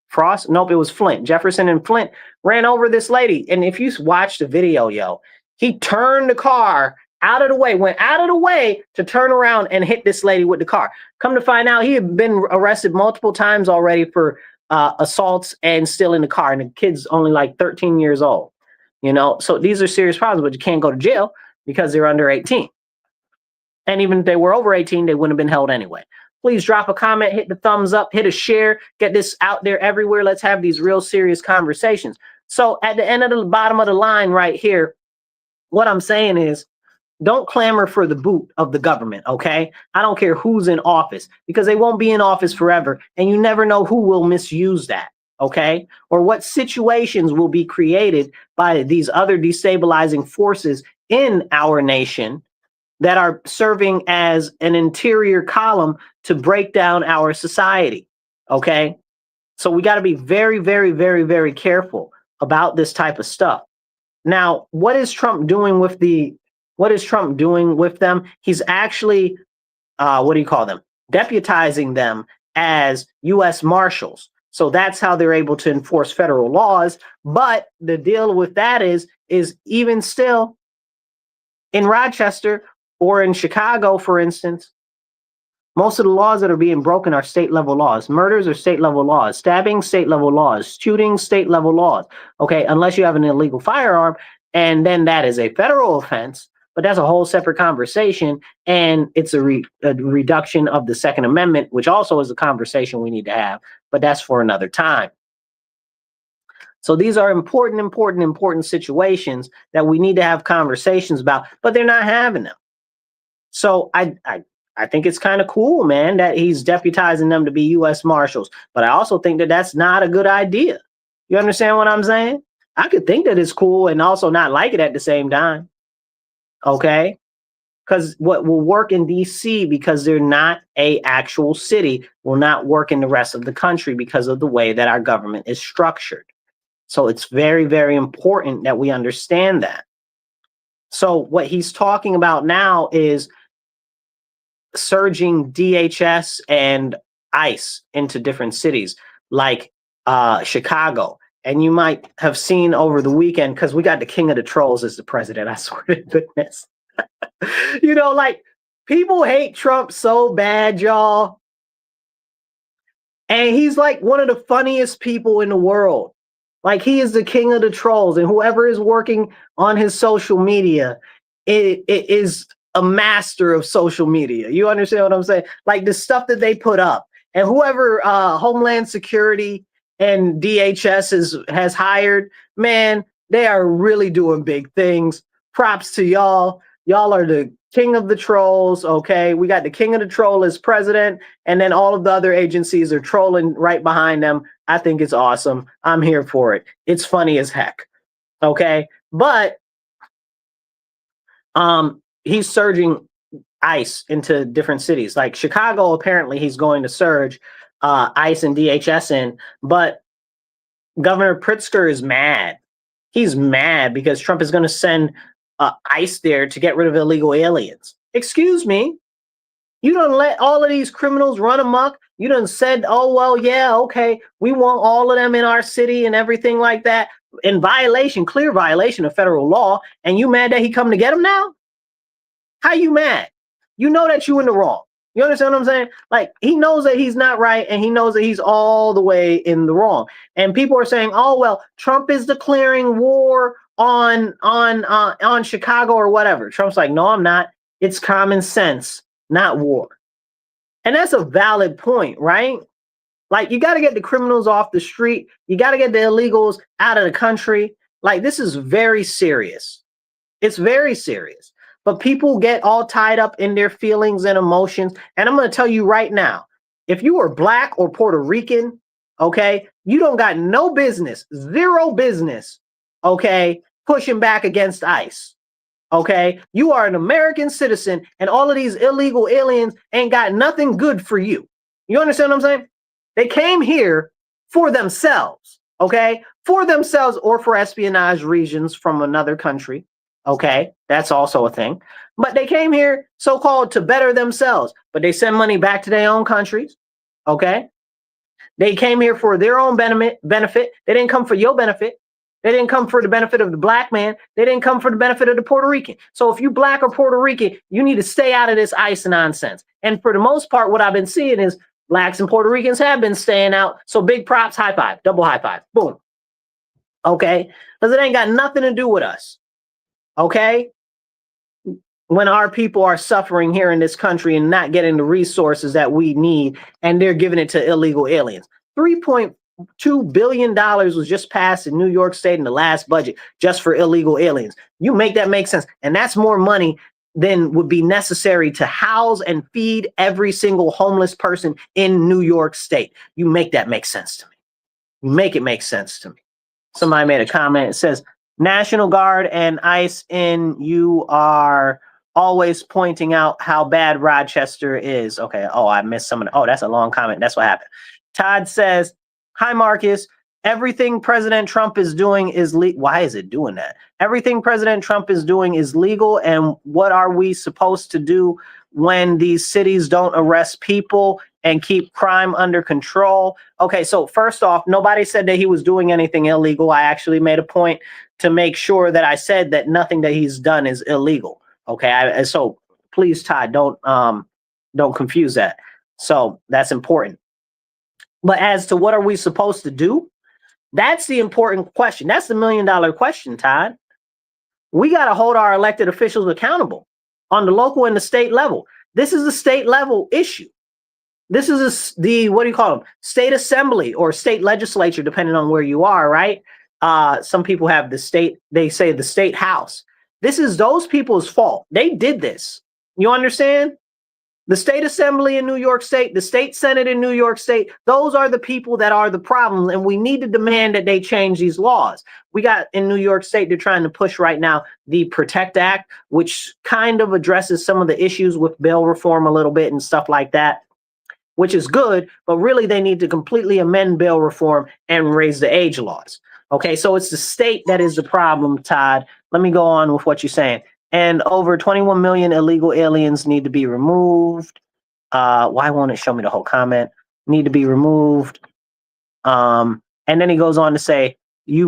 Frost? Nope, it was Flint. Jefferson and Flint ran over this lady. And if you watch the video, yo, he turned the car out of the way, went out of the way to turn around and hit this lady with the car. Come to find out, he had been arrested multiple times already for assaults and still in the car. And the kid's only like 13 years old. You know, so these are serious problems, but you can't go to jail because they're under 18. And even if they were over 18, they wouldn't have been held anyway. Please drop a comment, hit the thumbs up, hit a share, get this out there everywhere. Let's have these real serious conversations. So at the end of the bottom of the line right here, what I'm saying is, don't clamor for the boot of the government, okay? I don't care who's in office, because they won't be in office forever, and you never know who will misuse that, okay? Or what situations will be created by these other destabilizing forces in our nation that are serving as an interior column to break down our society, okay? So we got to be very, very, very, very careful about this type of stuff. Now, what is Trump doing with them? He's actually, what do you call them? Deputizing them as U.S. Marshals. So that's how they're able to enforce federal laws. But the deal with that is even still in Rochester or in Chicago, for instance, most of the laws that are being broken are state level laws. Murders are state level laws. Stabbing, state level laws. Shooting, state level laws. Okay, unless you have an illegal firearm, and then that is a federal offense. But that's a whole separate conversation, and it's a reduction of the Second Amendment, which also is a conversation we need to have, but that's for another time. So these are important situations that we need to have conversations about, but they're not having them. So I think it's kind of cool, man, that he's deputizing them to be U.S. Marshals, but I also think that that's not a good idea. You understand what I'm saying? I could think that it's cool and also not like it at the same time. Okay, because what will work in DC, because they're not a actual city, will not work in the rest of the country because of the way that our government is structured. So it's very, very important that we understand that. So what he's talking about now is surging DHS and ICE into different cities like Chicago. And you might have seen over the weekend, because we got the king of the trolls as the president, I swear to goodness. You know, like, people hate Trump so bad, y'all. And he's like one of the funniest people in the world. Like, he is the king of the trolls, and whoever is working on his social media it is a master of social media. You understand what I'm saying? Like, the stuff that they put up, and whoever Homeland Security and DHS has hired, man, they are really doing big things. Props to y'all. Y'all are the king of the trolls, okay? We got the king of the troll as president, and then all of the other agencies are trolling right behind them. I think it's awesome. I'm here for it. It's funny as heck, okay? But he's surging ICE into different cities. Like Chicago, apparently he's going to surge ICE and DHS in, but Governor Pritzker is mad. He's mad because Trump is going to send ICE there to get rid of illegal aliens. Excuse me? You don't let all of these criminals run amok. You done said, oh, well, yeah, okay, we want all of them in our city and everything like that, in violation, clear violation of federal law, and you mad that he come to get them now? How you mad? You know that you in the wrong. You understand what I'm saying? Like, he knows that he's not right, and he knows that he's all the way in the wrong. And people are saying, oh, well, Trump is declaring war on Chicago or whatever. Trump's like, no, I'm not. It's common sense, not war. And that's a valid point, right? Like, you got to get the criminals off the street. You got to get the illegals out of the country. Like, this is very serious. It's very serious. But people get all tied up in their feelings and emotions. And I'm going to tell you right now, if you are Black or Puerto Rican, okay, you don't got no business, zero business, okay, pushing back against ICE. Okay, you are an American citizen, and all of these illegal aliens ain't got nothing good for you. You understand what I'm saying? They came here for themselves, okay, for themselves or for espionage reasons from another country. Okay, that's also a thing. But they came here so-called to better themselves, but they send money back to their own countries. Okay, they came here for their own benefit. They didn't come for your benefit. They didn't come for the benefit of the black man. They didn't come for the benefit of the Puerto Rican. So if you black or Puerto Rican, you need to stay out of this ICE nonsense. And for the most part, what I've been seeing is blacks and Puerto Ricans have been staying out. So big props, high five, double high five, boom. Okay, because it ain't got nothing to do with us. Okay, when our people are suffering here in this country and not getting the resources that we need, and they're giving it to illegal aliens. $3.2 billion was just passed in New York State in the last budget just for illegal aliens. You make that make sense. And that's more money than would be necessary to house and feed every single homeless person in New York State. You make that make sense to me. You make it make sense to me. Somebody made a comment. It says, National Guard and ICE you are always pointing out how bad Rochester is. Okay. Oh, I missed some of the, oh, that's a long comment. That's what happened. Todd says, hi, Marcus. Everything President Trump is doing is legal. Why is it doing that? Everything President Trump is doing is legal. And what are we supposed to do when these cities don't arrest people and keep crime under control? Okay, so first off, nobody said that he was doing anything illegal. I actually made a point to make sure that I said that nothing that he's done is illegal. Okay, so please, Todd, don't confuse that. So that's important. But as to what are we supposed to do, that's the important question. That's the $1 million question, Todd. We got to hold our elected officials accountable on the local and the state level. This is a state level issue. This is the, what do you call them? State assembly or state legislature, depending on where you are, right? Some people have the state, they say the state house. This is those people's fault. They did this. You understand? The state assembly in New York State, the state senate in New York State, those are the people that are the problems. And we need to demand that they change these laws. We got in New York State, they're trying to push right now the PROTECT Act, which kind of addresses some of the issues with bail reform a little bit and stuff like that, which is good. But really, they need to completely amend bail reform and raise the age laws. Okay, so it's the state that is the problem, Todd. Let me go on with what you're saying. And over 21 million illegal aliens need to be removed. Why won't it show me the whole comment? Need to be removed. And then he goes on to say, he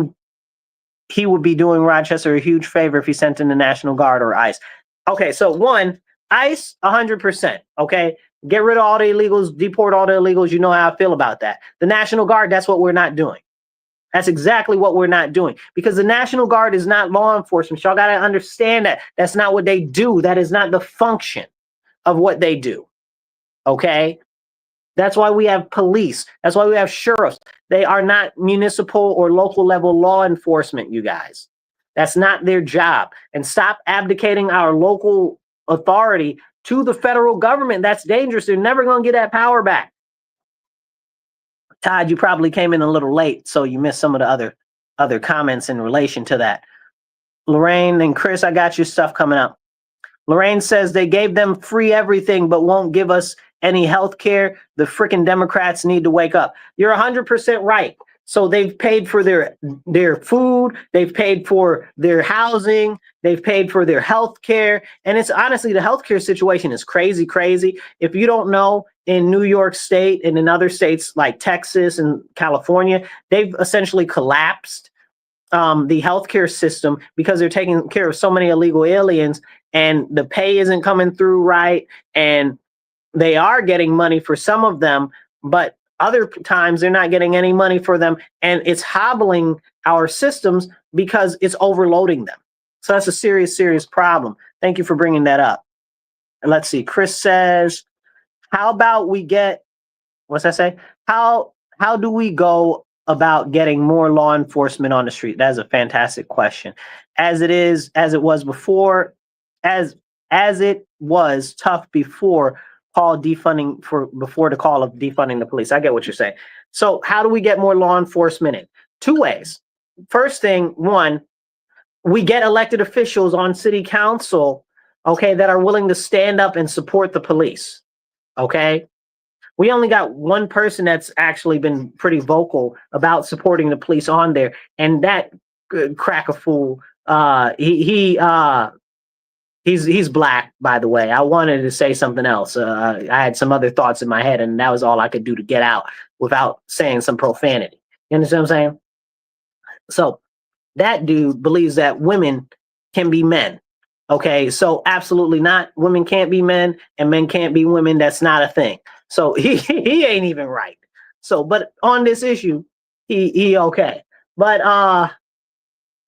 would be doing Rochester a huge favor if he sent in the National Guard or ICE. Okay, so one, ICE, 100%. Okay, get rid of all the illegals, deport all the illegals. You know how I feel about that. The National Guard, that's what we're not doing. That's exactly what we're not doing, because the National Guard is not law enforcement. Y'all got to understand that. That's not what they do. That is not the function of what they do. Okay? That's why we have police. That's why we have sheriffs. They are not municipal or local level law enforcement, you guys. That's not their job. And stop abdicating our local authority to the federal government. That's dangerous. They're never going to get that power back. Todd, you probably came in a little late, so you missed some of the other comments in relation to that. Lorraine and Chris, I got your stuff coming up. Lorraine says they gave them free everything, but won't give us any health care. The freaking Democrats need to wake up. You're 100% right. So they've paid for their food, they've paid for their housing, they've paid for their health care. And it's honestly, the healthcare situation is crazy, crazy. If you don't know, in New York State and in other states like Texas and California, they've essentially collapsed the healthcare system because they're taking care of so many illegal aliens, and the pay isn't coming through right. And they are getting money for some of them, but other times they're not getting any money for them. And it's hobbling our systems because it's overloading them. So that's a serious, serious problem. Thank you for bringing that up. And let's see, Chris says, how about we get, what's that say? How do we go about getting more law enforcement on the street? That is a fantastic question. As it was before, as it was tough before before the call of defunding the police. I get what you're saying. So how do we get more law enforcement in? Two ways. First thing, one, we get elected officials on city council, okay, that are willing to stand up and support the police. Okay, we only got one person that's actually been pretty vocal about supporting the police on there, and that crack a fool He's black, by the way. I wanted to say something else. I had some other thoughts in my head, and that was all I could do to get out without saying some profanity. You understand what I'm saying? So that dude believes that women can be men. Okay, so absolutely not. Women can't be men, and men can't be women. That's not a thing. So he ain't even right. So, but on this issue, he okay. But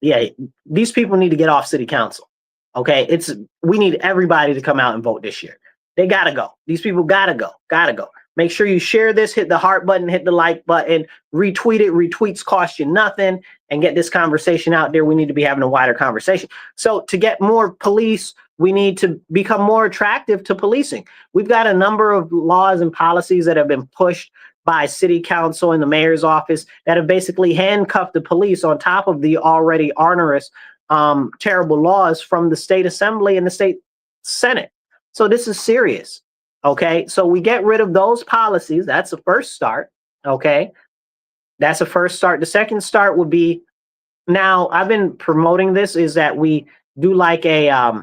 yeah, these people need to get off city council. Okay, we need everybody to come out and vote this year. They gotta go. These people gotta go. Gotta go. Make sure you share this, hit the heart button, hit the like button, retweet it. Retweets cost you nothing, and get this conversation out there. We need to be having a wider conversation. So to get more police, we need to become more attractive to policing. We've got a number of laws and policies that have been pushed by city council and the mayor's office that have basically handcuffed the police on top of the already onerous, terrible laws from the state assembly and the state senate. So this is serious. Okay, so we get rid of those policies. That's the first start. Okay, that's the first start. The second start would be, now I've been promoting this, is that we do like a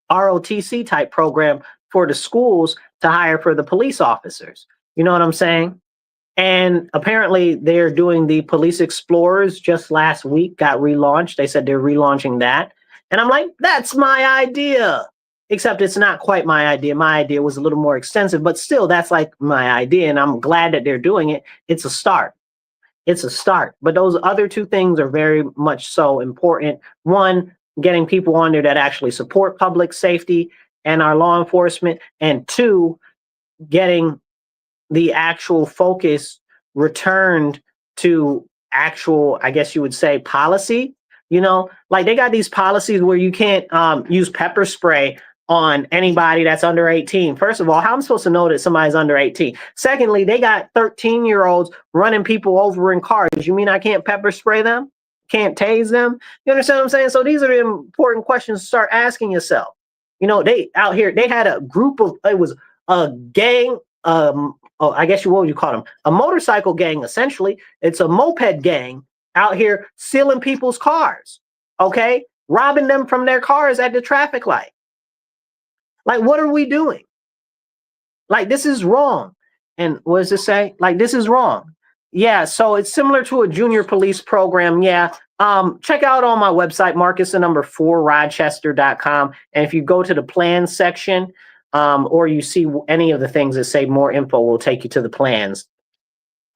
ROTC type program for the schools to hire for the police officers. You know what I'm saying? And apparently they're doing the Police Explorers just last week, got relaunched. They said they're relaunching that. And I'm like, that's my idea. Except it's not quite my idea. My idea was a little more extensive, but still, that's like my idea. And I'm glad that they're doing it. It's a start. It's a start. But those other two things are very much so important. One, getting people on there that actually support public safety and our law enforcement. And two, getting the actual focus returned to actual, I guess you would say, policy. You know, like they got these policies where you can't use pepper spray on anybody that's under 18. First of all, how am I supposed to know that somebody's under 18? Secondly, they got 13-year-olds running people over in cars. You mean I can't pepper spray them? Can't tase them? You understand what I'm saying? So these are the important questions to start asking yourself. You know, they out here, they had a group of, it was a gang, I guess what would you call them? A motorcycle gang, essentially. It's a moped gang out here stealing people's cars, okay? Robbing them from their cars at the traffic light. Like, what are we doing? Like, this is wrong. And what does it say? Like, this is wrong. Yeah, so it's similar to a junior police program. Yeah. Check out on my website, Marcus4Rochester.com. And if you go to the plans section, or you see any of the things that say more info, will take you to the plans.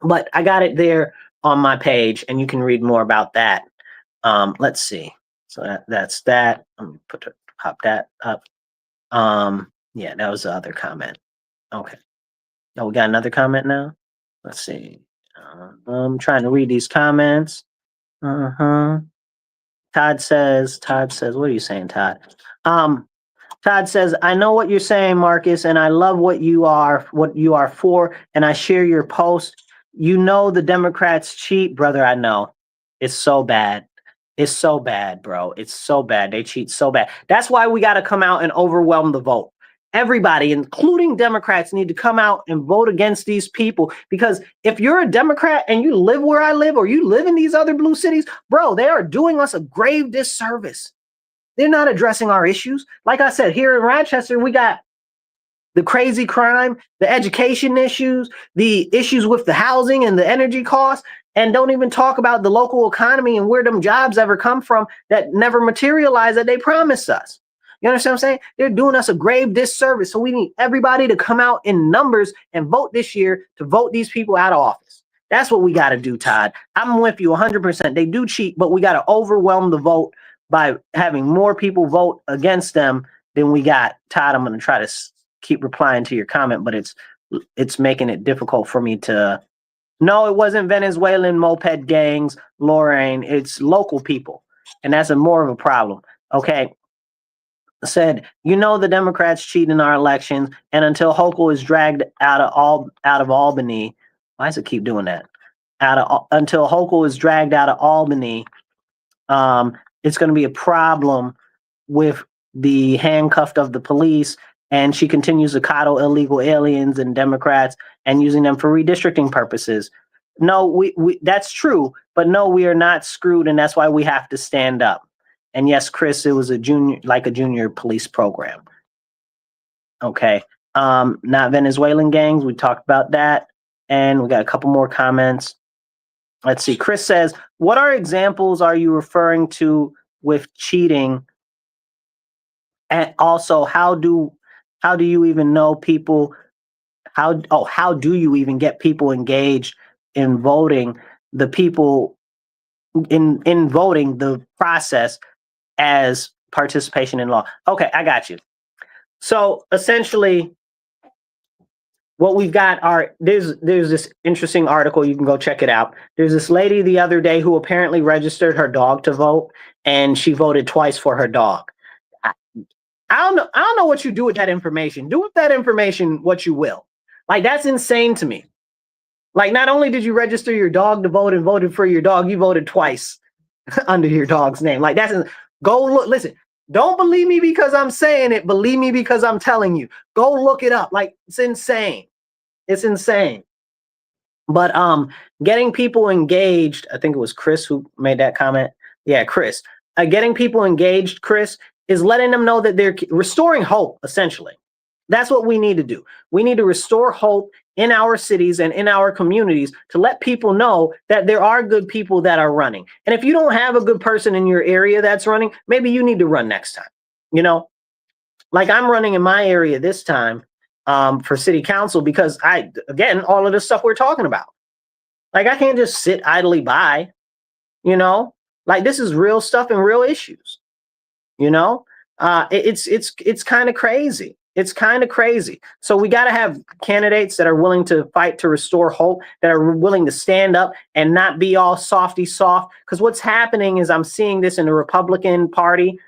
But I got it there on my page, and you can read more about that. Let's see. So that's that. Let me pop that up. Yeah, that was the other comment. Okay. Oh, we got another comment now. Let's see. I'm trying to read these comments. Todd says, what are you saying, Todd? Todd says, I know what you're saying, Marcus, and I love what you are for, and I share your post. You know the Democrats cheat, brother. I know. It's so bad. It's so bad, bro. It's so bad. They cheat so bad. That's why we got to come out and overwhelm the vote. Everybody, including Democrats, need to come out and vote against these people, because if you're a Democrat and you live where I live, or you live in these other blue cities, bro, they are doing us a grave disservice. They're not addressing our issues. Like I said, here in Rochester, we got the crazy crime, the education issues, the issues with the housing and the energy costs, and don't even talk about the local economy and where them jobs ever come from that never materialize that they promised us. You understand what I'm saying? They're doing us a grave disservice. So we need everybody to come out in numbers and vote this year to vote these people out of office. That's what we got to do, Todd. I'm with you 100%. They do cheat, but we got to overwhelm the vote by having more people vote against them than we got. Todd, I'm going to try to keep replying to your comment, but it's making it difficult for me to. No, it wasn't Venezuelan moped gangs, Lorraine. It's local people, and that's more of a problem. Okay. Said, you know, the Democrats cheat in our elections, and until Hochul is dragged out of Albany, why does it keep doing that? Until Hochul is dragged out of Albany, it's going to be a problem with the handcuffed of the police, and she continues to coddle illegal aliens and Democrats and using them for redistricting purposes. No, we that's true, but no, we are not screwed, and that's why we have to stand up. And yes, Chris, it was a junior police program. Okay. Not Venezuelan gangs. We talked about that. And we got a couple more comments. Let's see. Chris says, what are examples are you referring to with cheating? And also, how do you even know people? How do you even get people engaged in voting? The people in voting the process as participation in law. Okay, I got you. So essentially, what we've got are there's this interesting article, you can go check it out. There's this lady the other day who apparently registered her dog to vote, and she voted twice for her dog. I don't know what you do with that information. Do with that information what you will. Like, that's insane to me. Like, not only did you register your dog to vote and voted for your dog, you voted twice under your dog's name. Like, go look. Listen, don't believe me because I'm saying it. Believe me because I'm telling you. Go look it up. Like, it's insane. It's insane. But getting people engaged, I think it was Chris who made that comment. Yeah, Chris. Getting people engaged, Chris, is letting them know that they're restoring hope, essentially. That's what we need to do. We need to restore hope in our cities and in our communities to let people know that there are good people that are running. And if you don't have a good person in your area that's running, maybe you need to run next time. You know, like I'm running in my area this time for city council because again, all of this stuff we're talking about. Like, I can't just sit idly by, you know, like this is real stuff and real issues. You know, it's kind of crazy. It's kind of crazy. So we got to have candidates that are willing to fight to restore hope, that are willing to stand up and not be all softy soft. Because what's happening is I'm seeing this in the Republican Party.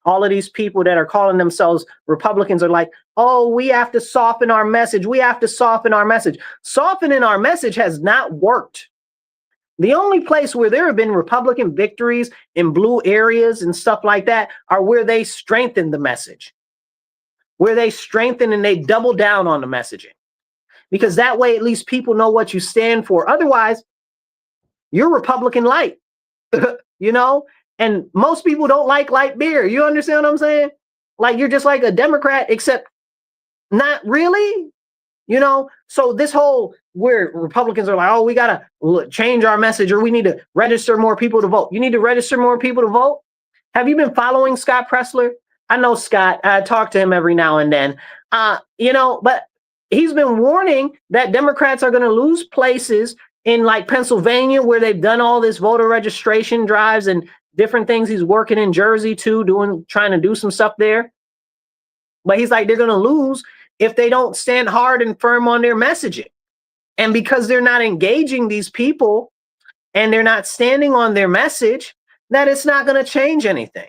All of these people that are calling themselves Republicans are like, oh, we have to soften our message. We have to soften our message. Softening our message has not worked. The only place where there have been Republican victories in blue areas and stuff like that are where they strengthen the message, where they strengthen and they double down on the messaging, because that way at least people know what you stand for. Otherwise, you're Republican light, you know, and most people don't like light beer. You understand what I'm saying? Like, you're just like a Democrat, except not really. You know, so this whole where Republicans are like, oh, we got to change our message, or we need to register more people to vote. You need to register more people to vote. Have you been following Scott Pressler? I know Scott. I talk to him every now and then, you know, but he's been warning that Democrats are going to lose places in like Pennsylvania, where they've done all this voter registration drives and different things. He's working in Jersey, too, trying to do some stuff there. But he's like, they're going to lose if they don't stand hard and firm on their messaging. And because they're not engaging these people and they're not standing on their message, that it's not going to change anything.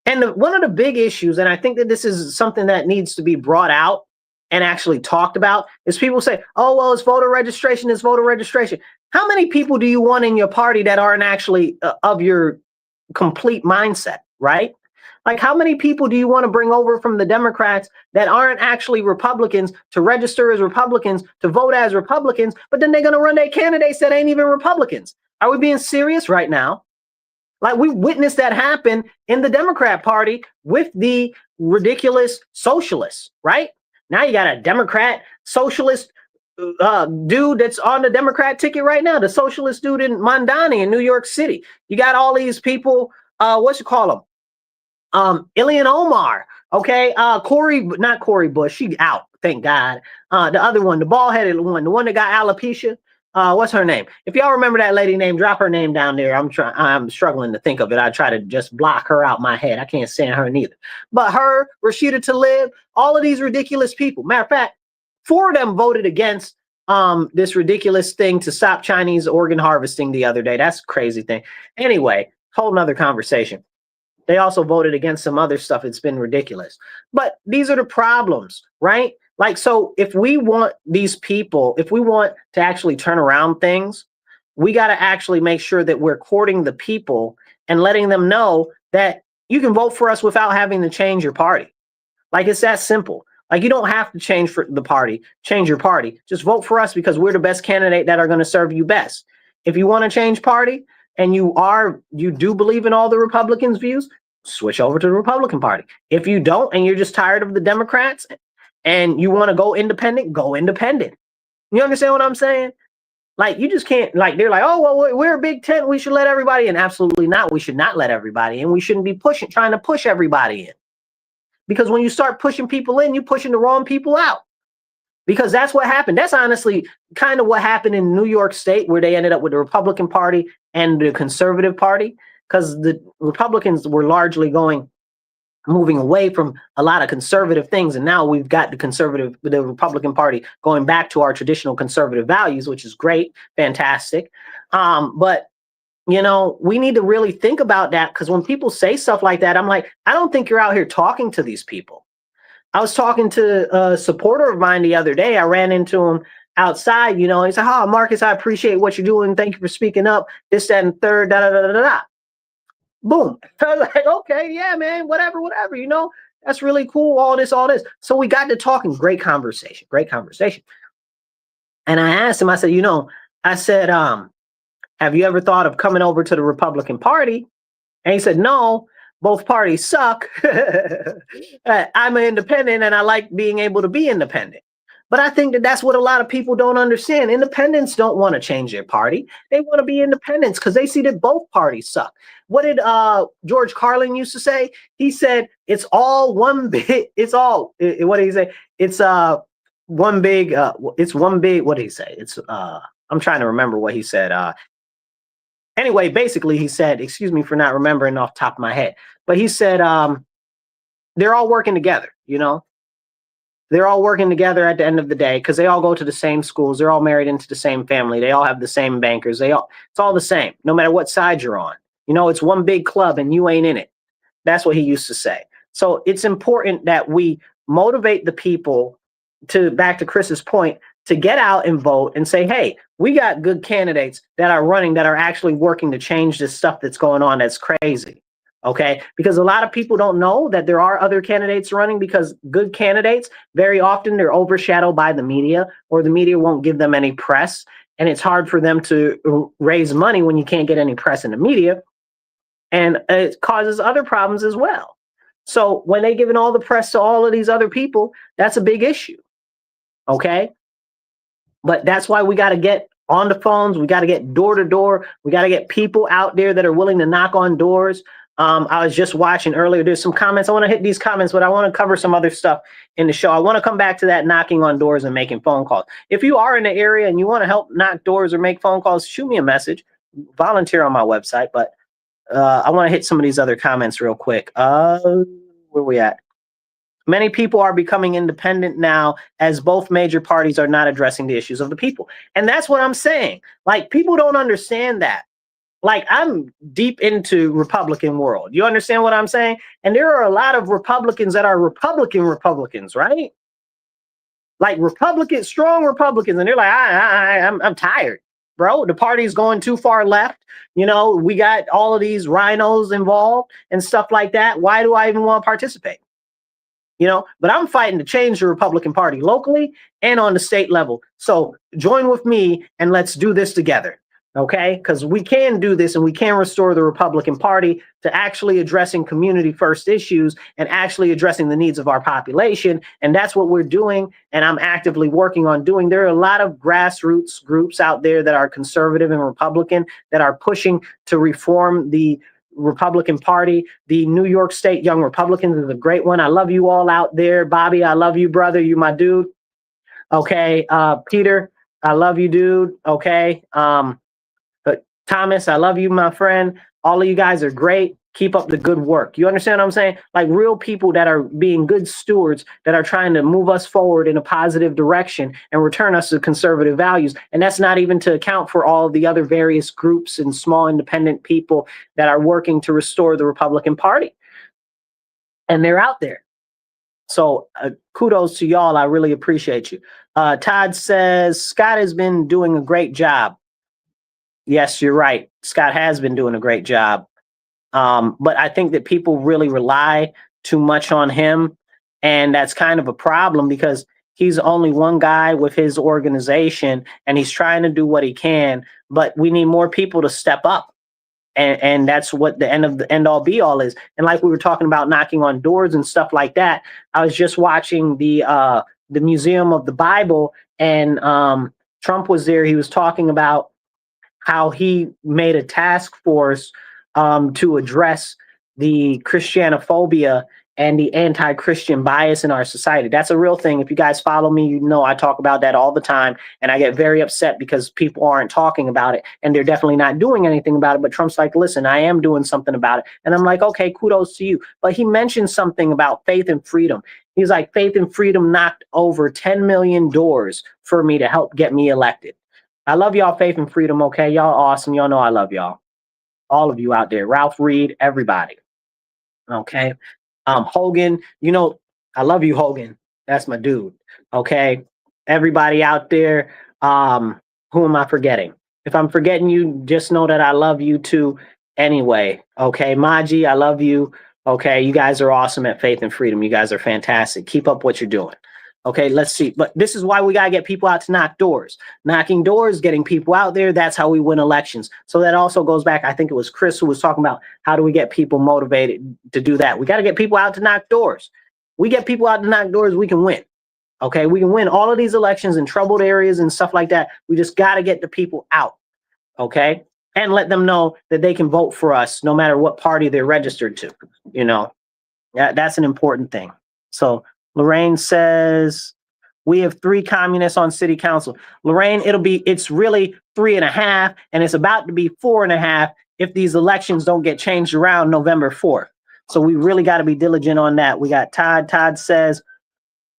And one of the big issues, and I think that this is something that needs to be brought out and actually talked about, is people say, oh, well, it's voter registration, it's voter registration. How many people do you want in your party that aren't actually of your complete mindset, right? Like, how many people do you want to bring over from the Democrats that aren't actually Republicans to register as Republicans, to vote as Republicans, but then they're going to run their candidates that ain't even Republicans? Are we being serious right now? Like, we witnessed that happen in the Democrat Party with the ridiculous socialists, right? Now you got a Democrat socialist dude that's on the Democrat ticket right now, the socialist dude in Mondani in New York City. You got all these people, what you call them? Ilhan Omar, okay, not Corey Bush, she out, thank God. The other one, the bald-headed one, the one that got alopecia, what's her name? If y'all remember that lady name, drop her name down there. I'm struggling to think of it. I try to just block her out my head. I can't stand her neither. But her, Rashida Tlaib, all of these ridiculous people. Matter of fact, 4 of them voted against this ridiculous thing to stop Chinese organ harvesting the other day. That's a crazy thing. Anyway, whole nother conversation. They also voted against some other stuff. It's been ridiculous. But these are the problems, right? Like, so if we want these people, if we want to actually turn around things, we got to actually make sure that we're courting the people and letting them know that you can vote for us without having to change your party. Like, it's that simple. Like, you don't have to change for the party, change your party. Just vote for us because we're the best candidate that are going to serve you best. If you want to change party, and you do believe in all the Republicans' views, switch over to the Republican Party. If you don't and you're just tired of the Democrats and you want to go independent, go independent. You understand what I'm saying? Like, you just can't, like, they're like, oh, well, we're a big tent, we should let everybody in. Absolutely not. We should not let everybody in. We shouldn't be trying to push everybody in. Because when you start pushing people in, you're pushing the wrong people out. Because that's what happened. That's honestly kind of what happened in New York State, where they ended up with the Republican Party and the Conservative Party, because the Republicans were largely moving away from a lot of conservative things. And now we've got the Republican Party going back to our traditional conservative values, which is great, fantastic. But you know, we need to really think about that, because when people say stuff like that, I'm like, I don't think you're out here talking to these people. I was talking to a supporter of mine the other day. I ran into him outside, you know, and he said, oh, Marcus, I appreciate what you're doing. Thank you for speaking up. This, that, and third, da, da, da, da, da. Boom. I was like, okay, yeah, man, whatever, you know, that's really cool. All this. So we got to talking. Great conversation. And I asked him, I said, you know, have you ever thought of coming over to the Republican Party? And he said, no, both parties suck. I'm an independent and I like being able to be independent. But I think that that's what a lot of people don't understand. Independents don't want to change their party. They want to be independents because they see that both parties suck. What did George Carlin used to say? He said, it's all one big, what did he say? It's one big, what did he say? I'm trying to remember what he said. Anyway, basically he said, excuse me for not remembering off the top of my head, but he said, they're all working together, you know? They're all working together at the end of the day because they all go to the same schools. They're all married into the same family. They all have the same bankers. It's all the same, no matter what side you're on. You know, it's one big club and you ain't in it. That's what he used to say. So it's important that we motivate the people back to Chris's point, to get out and vote and say, hey, we got good candidates that are running, that are actually working to change this stuff that's going on that's crazy. Okay, because a lot of people don't know that there are other candidates running, because good candidates, very often they're overshadowed by the media, or the media won't give them any press. And it's hard for them to raise money when you can't get any press in the media. And it causes other problems as well. So when they're giving all the press to all of these other people, that's a big issue. Okay. But that's why we got to get on the phones. We got to get door to door. We got to get people out there that are willing to knock on doors. I was just watching earlier. There's some comments. I want to hit these comments, but I want to cover some other stuff in the show. I want to come back to that knocking on doors and making phone calls. If you are in the area and you want to help knock doors or make phone calls, shoot me a message. Volunteer on my website. But I want to hit some of these other comments real quick. Where we at? Many people are becoming independent now, as both major parties are not addressing the issues of the people. And that's what I'm saying. Like, people don't understand that. Like, I'm deep into Republican world. You understand what I'm saying? And there are a lot of Republicans that are Republicans, right? Like strong Republicans. And they're like, I'm tired, bro. The party's going too far left. You know, we got all of these rhinos involved and stuff like that. Why do I even want to participate? You know, but I'm fighting to change the Republican Party locally and on the state level. So join with me and let's do this together. Okay, because we can do this and we can restore the Republican Party to actually addressing community first issues and actually addressing the needs of our population. And that's what we're doing. And I'm actively working on doing. There are a lot of grassroots groups out there that are conservative and Republican that are pushing to reform the Republican Party. The New York State Young Republicans is a great one. I love you all out there. Bobby, I love you, brother. You my dude. Okay. Peter, I love you, dude. Okay. Thomas, I love you, my friend. All of you guys are great. Keep up the good work. You understand what I'm saying? Like, real people that are being good stewards, that are trying to move us forward in a positive direction and return us to conservative values. And that's not even to account for all the other various groups and small independent people that are working to restore the Republican Party. And they're out there. So kudos to y'all. I really appreciate you. Todd says, Scott has been doing a great job. Yes, you're right. Scott has been doing a great job. But I think that people really rely too much on him. And that's kind of a problem, because he's only one guy with his organization and he's trying to do what he can. But we need more people to step up. and that's what the end all be all is. And like we were talking about knocking on doors and stuff like that, I was just watching the Museum of the Bible, and Trump was there. He was talking about how he made a task force to address the Christianophobia and the anti-Christian bias in our society. That's a real thing. If you guys follow me, you know I talk about that all the time, and I get very upset because people aren't talking about it, and they're definitely not doing anything about it. But Trump's like, listen, I am doing something about it. And I'm like, okay, kudos to you. But he mentioned something about faith and freedom. He's like, faith and freedom knocked over 10 million doors for me to help get me elected. I love y'all, faith and freedom, okay? Y'all awesome. Y'all know I love y'all. All of you out there. Ralph Reed, everybody. Okay. Hogan, you know, I love you, Hogan. That's my dude. Okay. Everybody out there, who am I forgetting? If I'm forgetting you, just know that I love you too anyway. Okay. Maji, I love you. Okay. You guys are awesome at Faith and Freedom. You guys are fantastic. Keep up what you're doing. Okay, let's see. But this is why we got to get people out to knock doors. Knocking doors, getting people out there, that's how we win elections. So that also goes back, I think it was Chris who was talking about how do we get people motivated to do that. We got to get people out to knock doors. We get people out to knock doors, we can win. Okay, we can win all of these elections in troubled areas and stuff like that. We just got to get the people out. Okay, and let them know that they can vote for us no matter what party they're registered to. You know, that's an important thing. So Lorraine says, we have 3 communists on city council. Lorraine, it's really 3.5, and it's about to be 4.5 if these elections don't get changed around November 4th. So we really got to be diligent on that. We got Todd. Todd says,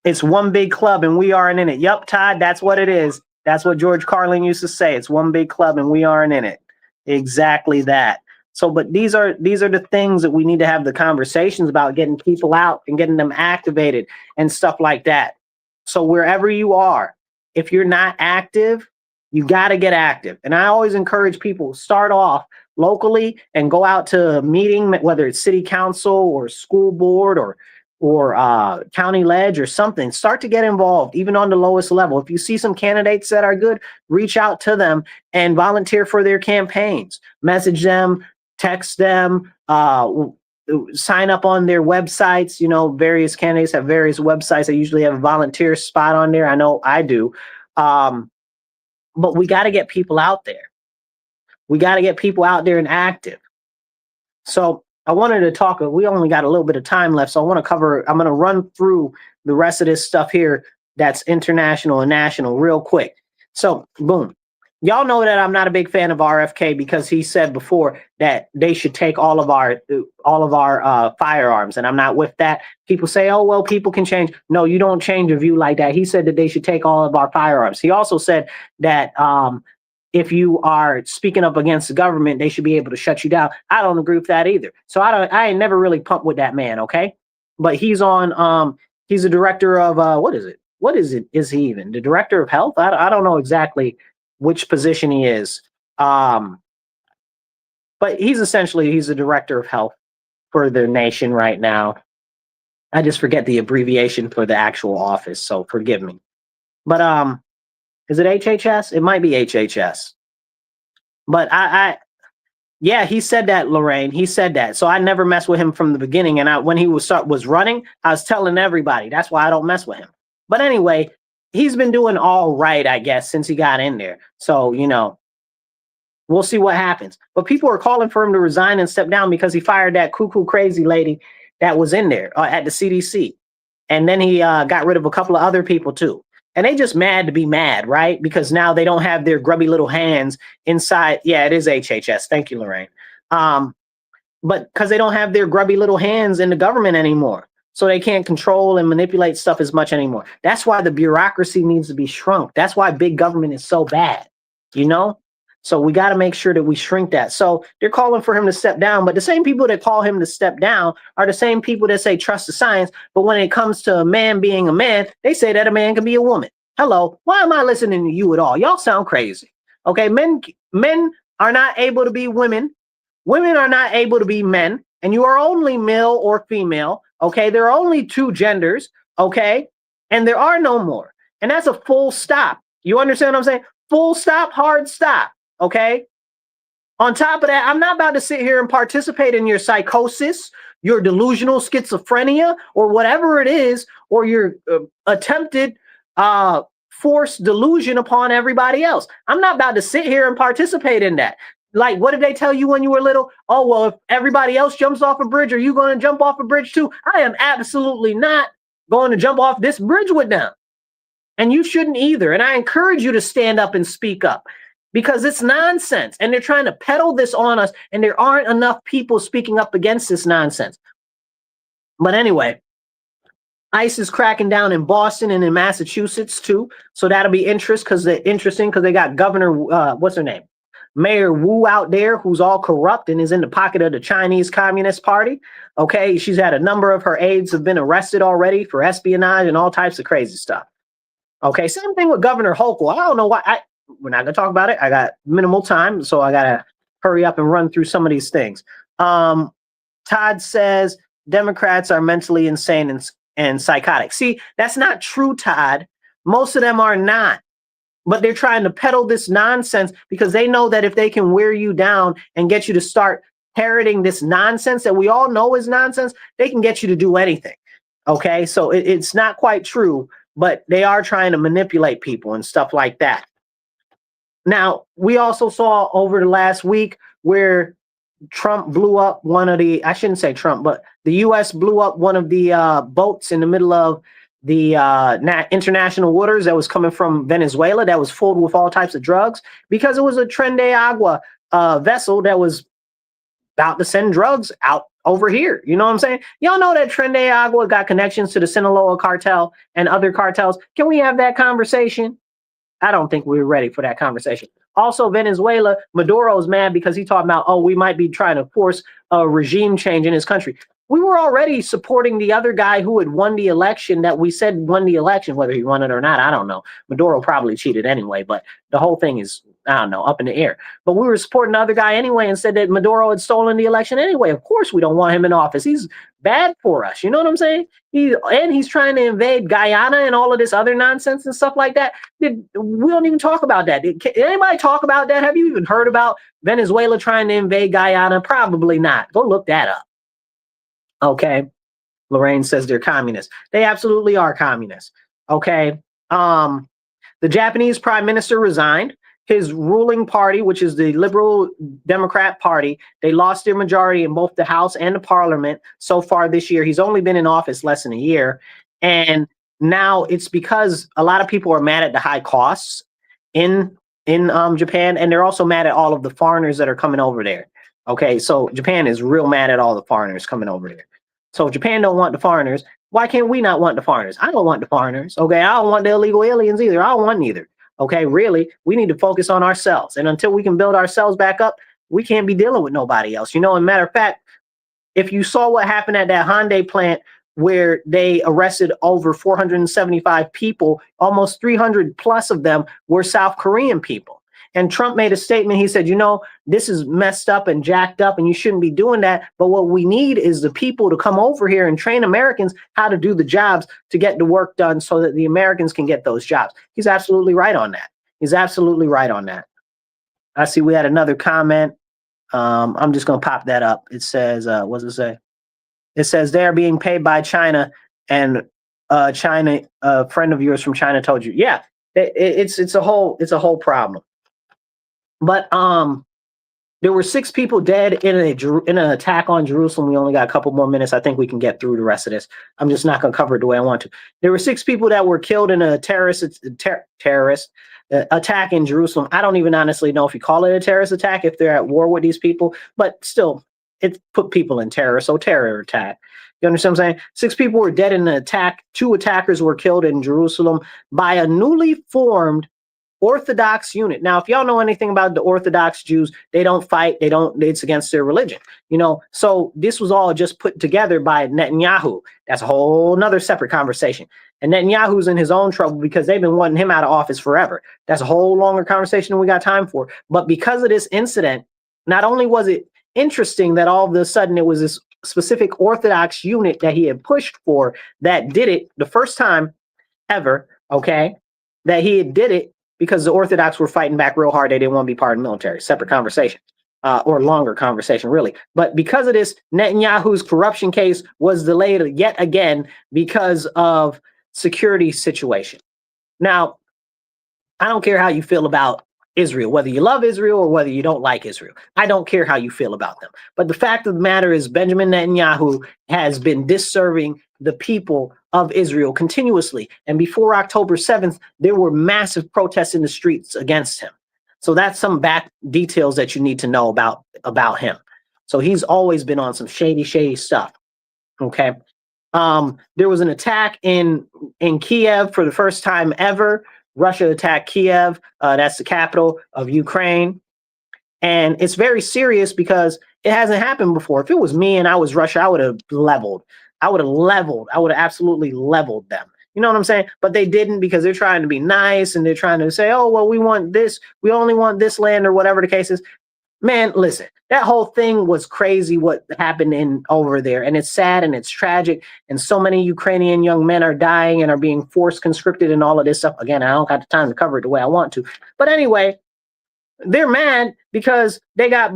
it's one big club and we aren't in it. Yup, Todd, that's what it is. That's what George Carlin used to say. It's one big club and we aren't in it. Exactly that. So, but these are the things that we need to have the conversations about, getting people out and getting them activated and stuff like that. So wherever you are, if you're not active, you got to get active. And I always encourage people, start off locally and go out to a meeting, whether it's city council or school board or county ledge or something. Start to get involved, even on the lowest level. If you see some candidates that are good, reach out to them and volunteer for their campaigns. Message them, text them, sign up on their websites. You know, various candidates have various websites. They usually have a volunteer spot on there. I know I do. But we got to get people out there. We got to get people out there and active. So I wanted to talk, we only got a little bit of time left. So I'm going to run through the rest of this stuff here that's international and national real quick. So boom. Y'all know that I'm not a big fan of RFK because he said before that they should take all of our firearms, and I'm not with that. People say, oh, well, people can change. No, you don't change a view like that. He said that they should take all of our firearms. He also said that if you are speaking up against the government, they should be able to shut you down. I don't agree with that either. So I ain't never really pumped with that man, okay? But he's on he's a director of what is it? What is it? Is he even the director of health? I don't know exactly which position he is. But he's the director of health for the nation right now. I just forget the abbreviation for the actual office, so forgive me. But is it HHS? It might be HHS. But yeah, he said that, Lorraine. He said that. So I never messed with him from the beginning. And when he was running, I was telling everybody. That's why I don't mess with him. But anyway, he's been doing all right, I guess, since he got in there. So, you know, we'll see what happens. But people are calling for him to resign and step down because he fired that cuckoo crazy lady that was in there at the CDC. And then he got rid of a couple of other people, too. And they just mad to be mad, right? Because now they don't have their grubby little hands inside. Yeah, it is HHS. Thank you, Lorraine. But because they don't have their grubby little hands in the government anymore. So they can't control and manipulate stuff as much anymore. That's why the bureaucracy needs to be shrunk. That's why big government is so bad, you know? So we got to make sure that we shrink that. So they're calling for him to step down. But the same people that call him to step down are the same people that say trust the science. But when it comes to a man being a man, they say that a man can be a woman. Hello, why am I listening to you at all? Y'all sound crazy. Okay, men are not able to be women. Women are not able to be men. And you are only male or female. Okay, there are only 2 genders. Okay, and there are no more. And that's a full stop. You understand what I'm saying? Full stop, hard stop. Okay, On top of that, I'm not about to sit here and participate in your psychosis, your delusional schizophrenia, or whatever it is, or your attempted forced delusion upon everybody else. I'm not about to sit here and participate in that. Like, what did they tell you when you were little? Oh, well, if everybody else jumps off a bridge, are you going to jump off a bridge too? I am absolutely not going to jump off this bridge with them. And you shouldn't either. And I encourage you to stand up and speak up because it's nonsense. And they're trying to peddle this on us. And there aren't enough people speaking up against this nonsense. But anyway, ICE is cracking down in Boston and in Massachusetts too. So that'll be interesting because they got Governor, what's her name? Mayor Wu out there, who's all corrupt and is in the pocket of the Chinese Communist Party. Okay, she's had a number of her aides have been arrested already for espionage and all types of crazy stuff. Okay, same thing with Governor Hochul. I don't know why. We're not gonna talk about it. I got minimal time, so I gotta hurry up and run through some of these things. Todd says Democrats are mentally insane and psychotic. See, that's not true, Todd. Most of them are not. But they're trying to peddle this nonsense because they know that if they can wear you down and get you to start parroting this nonsense that we all know is nonsense, they can get you to do anything. Okay, so it's not quite true, but they are trying to manipulate people and stuff like that. Now, we also saw over the last week where Trump blew up one of the, I shouldn't say Trump, but the U.S. blew up one of the boats in the middle of the international waters that was coming from Venezuela that was filled with all types of drugs because it was a Tren de Agua vessel that was about to send drugs out over here. You know what I'm saying? Y'all know that Tren de Agua got connections to the Sinaloa cartel and other cartels. Can we have that conversation? I don't think we're ready for that conversation. Also, Venezuela, Maduro's mad because he talking about, oh, we might be trying to force a regime change in his country. We were already supporting the other guy who had won the election that we said won the election, whether he won it or not, I don't know. Maduro probably cheated anyway, but the whole thing is, I don't know, up in the air. But we were supporting the other guy anyway and said that Maduro had stolen the election anyway. Of course, we don't want him in office. He's bad for us. You know what I'm saying? He's trying to invade Guyana and all of this other nonsense and stuff like that. We don't even talk about that. Did anybody talk about that? Have you even heard about Venezuela trying to invade Guyana? Probably not. Go look that up. Okay. Lorraine says they're communists. They absolutely are communists. Okay. The Japanese prime minister resigned. His ruling party, which is the Liberal Democrat Party, they lost their majority in both the House and the Parliament so far this year. He's only been in office less than a year. And now it's because a lot of people are mad at the high costs in Japan. And they're also mad at all of the foreigners that are coming over there. Okay, so Japan is real mad at all the foreigners coming over there. So if Japan don't want the foreigners, why can't we not want the foreigners? I don't want the foreigners. Okay, I don't want the illegal aliens either. I don't want neither. Okay, really, we need to focus on ourselves. And until we can build ourselves back up, we can't be dealing with nobody else. You know, as a matter of fact, if you saw what happened at that Hyundai plant where they arrested over 475 people, almost 300 plus of them were South Korean people. And Trump made a statement. He said, you know, this is messed up and jacked up and you shouldn't be doing that. But what we need is the people to come over here and train Americans how to do the jobs to get the work done so that the Americans can get those jobs. He's absolutely right on that. He's absolutely right on that. I see we had another comment. I'm just going to pop that up. It says, what does it say? It says they're being paid by China and China, a friend of yours from China told you. Yeah, it's a whole problem. But there were 6 people dead in an attack on Jerusalem. We only got a couple more minutes. I think we can get through the rest of this. I'm just not going to cover it the way I want to. There were 6 people that were killed in a terrorist attack in Jerusalem. I don't even honestly know if you call it a terrorist attack if they're at war with these people, but still, it put people in terror. So terror attack. You understand what I'm saying? 6 people were dead in an attack. 2 attackers were killed in Jerusalem by a newly formed Orthodox unit. Now, if y'all know anything about the Orthodox Jews, they don't fight. It's against their religion, you know? So this was all just put together by Netanyahu. That's a whole nother separate conversation. And Netanyahu's in his own trouble because they've been wanting him out of office forever. That's a whole longer conversation than we got time for. But because of this incident, not only was it interesting that all of a sudden it was this specific Orthodox unit that he had pushed for that did it the first time ever, okay, that he did it because the Orthodox were fighting back real hard. They didn't want to be part of the military. Separate conversation. or longer conversation, really. But because of this, Netanyahu's corruption case was delayed yet again because of security situation. Now, I don't care how you feel about Israel, whether you love Israel or whether you don't like Israel. I don't care how you feel about them. But the fact of the matter is, Benjamin Netanyahu has been disserving the people of Israel continuously. And before October 7th, there were massive protests in the streets against him. So that's some back details that you need to know about him. So he's always been on some shady stuff. Okay. There was an attack in Kiev for the first time ever. Russia attacked Kiev. That's the capital of Ukraine. And it's very serious because it hasn't happened before. If it was me and I was Russia, I would have leveled. I would have absolutely leveled them. You know what I'm saying? But they didn't, because they're trying to be nice and they're trying to say, oh, well, we want this. We only want this land, or whatever the case is. Man, listen, that whole thing was crazy what happened over there. And it's sad and it's tragic. And so many Ukrainian young men are dying and are being forced conscripted and all of this stuff. Again, I don't got the time to cover it the way I want to. But anyway, they're mad because they got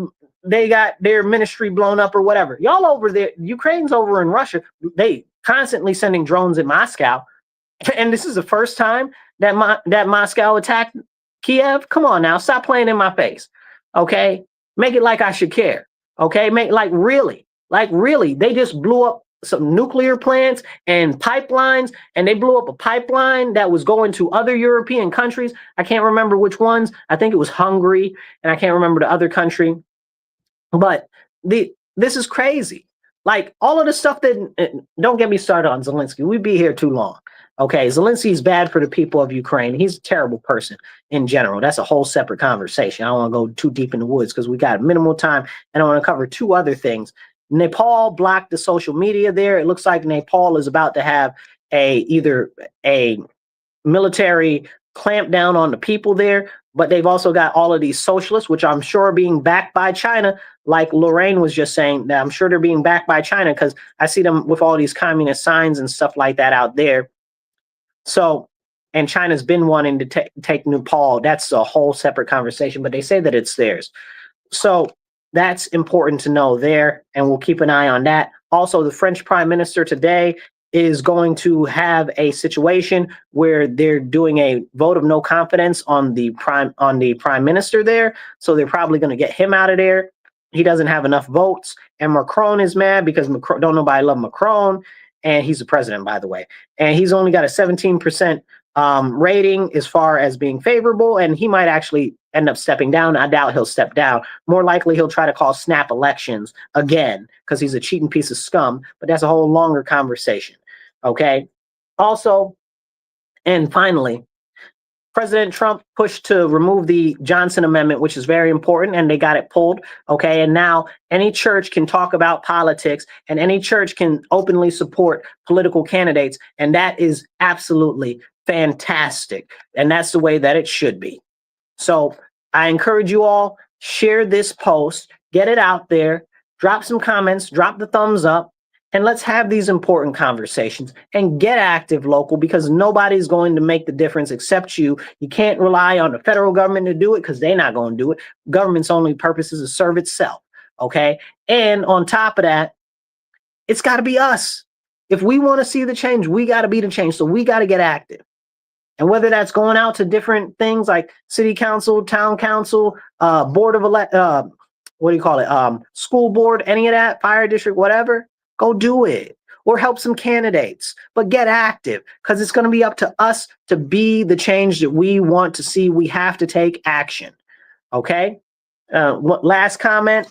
their ministry blown up or whatever. Y'all over there, Ukraine's over in Russia, they constantly sending drones at Moscow. And this is the first time that that Moscow attacked Kiev. Come on now, stop playing in my face. Okay? Make it like I should care. Okay? Make like really. They just blew up some nuclear plants and pipelines, and they blew up a pipeline that was going to other European countries. I can't remember which ones. I think it was Hungary, and I can't remember the other country. But this is crazy. Like all of the stuff that, don't get me started on Zelensky. We'd be here too long. Okay, Zelensky's bad for the people of Ukraine. He's a terrible person in general. That's a whole separate conversation. I don't want to go too deep in the woods because we got minimal time, and I want to cover two other things. Nepal blocked the social media there. It looks like Nepal is about to have either a military clamp down on the people there, but they've also got all of these socialists, which I'm sure are being backed by China. Like Lorraine was just saying, that I'm sure they're being backed by China because I see them with all these communist signs and stuff like that out there. So, and China's been wanting to take Nepal. That's a whole separate conversation, but they say that it's theirs. So that's important to know there, and we'll keep an eye on that. Also, the French Prime Minister today is going to have a situation where they're doing a vote of no confidence on the prime minister there. So they're probably going to get him out of there. He doesn't have enough votes, and Macron is mad because Macron, don't nobody love Macron, and he's the president, by the way, and he's only got a 17% rating as far as being favorable, and he might actually end up stepping down. I doubt he'll step down. More likely he'll try to call snap elections again because he's a cheating piece of scum, but that's a whole longer conversation. Okay. Also, and finally, President Trump pushed to remove the Johnson Amendment, which is very important, and they got it pulled. Okay. And now any church can talk about politics, and any church can openly support political candidates. And that is absolutely fantastic. And that's the way that it should be. So I encourage you all, share this post, get it out there, drop some comments, drop the thumbs up, and let's have these important conversations and get active, local, because nobody's going to make the difference except you. You can't rely on the federal government to do it because they're not going to do it. Government's only purpose is to serve itself. Okay. And on top of that, it's got to be us. If we want to see the change, we got to be the change. So we got to get active. And whether that's going out to different things like city council, town council, board of school board, any of that, fire district, whatever, go do it or help some candidates, but get active because it's going to be up to us to be the change that we want to see. We have to take action. Okay. Last comment.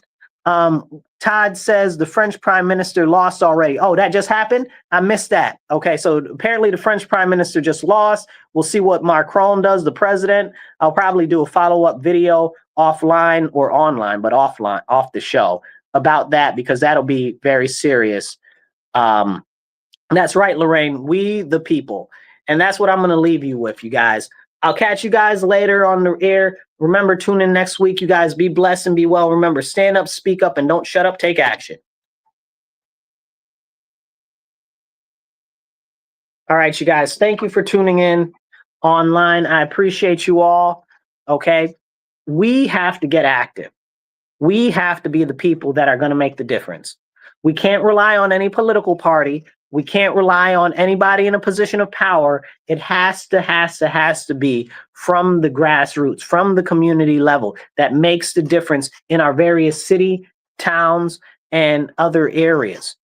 Todd says the French prime minister lost already. Oh, that just happened? I missed that. Okay, so apparently the French prime minister just lost. We'll see what Macron does, the president. I'll probably do a follow-up video offline or online, but offline, off the show about that, because that'll be very serious. That's right, Lorraine, we the people. And that's what I'm going to leave you with, you guys. I'll catch you guys later on the air. Remember, tune in next week. You guys be blessed and be well. Remember, stand up, speak up, and don't shut up. Take action. All right, you guys. Thank you for tuning in online. I appreciate you all. Okay. We have to get active. We have to be the people that are going to make the difference. We can't rely on any political party. We can't rely on anybody in a position of power. It has to be from the grassroots, from the community level that makes the difference in our various city, towns, and other areas.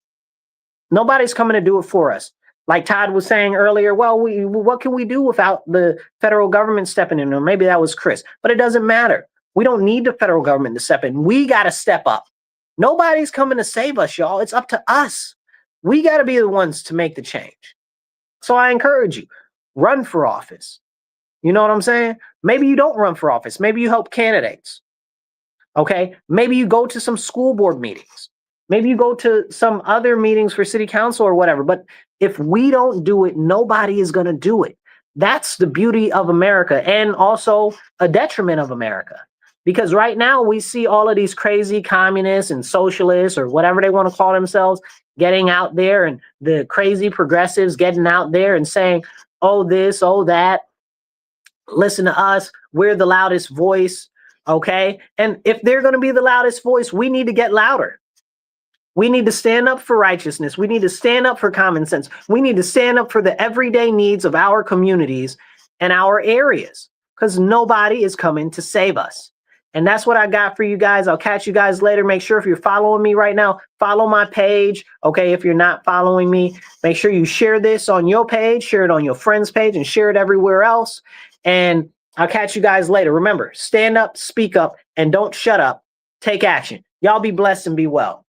Nobody's coming to do it for us. Like Todd was saying earlier, well, what can we do without the federal government stepping in? Or maybe that was Chris, but it doesn't matter. We don't need the federal government to step in. We got to step up. Nobody's coming to save us, y'all. It's up to us. We got to be the ones to make the change. So I encourage you, run for office. You know what I'm saying? Maybe you don't run for office. Maybe you help candidates. Okay? Maybe you go to some school board meetings. Maybe you go to some other meetings for city council or whatever. But if we don't do it, nobody is going to do it. That's the beauty of America, and also a detriment of America. Because right now we see all of these crazy communists and socialists or whatever they want to call themselves getting out there, and the crazy progressives getting out there and saying, oh, this, oh, that. Listen to us. We're the loudest voice. Okay. And if they're going to be the loudest voice, we need to get louder. We need to stand up for righteousness. We need to stand up for common sense. We need to stand up for the everyday needs of our communities and our areas, because nobody is coming to save us. And that's what I got for you guys. I'll catch you guys later. Make sure if you're following me right now, follow my page. Okay, if you're not following me, make sure you share this on your page, share it on your friend's page, and share it everywhere else. And I'll catch you guys later. Remember, stand up, speak up, and don't shut up. Take action. Y'all be blessed and be well.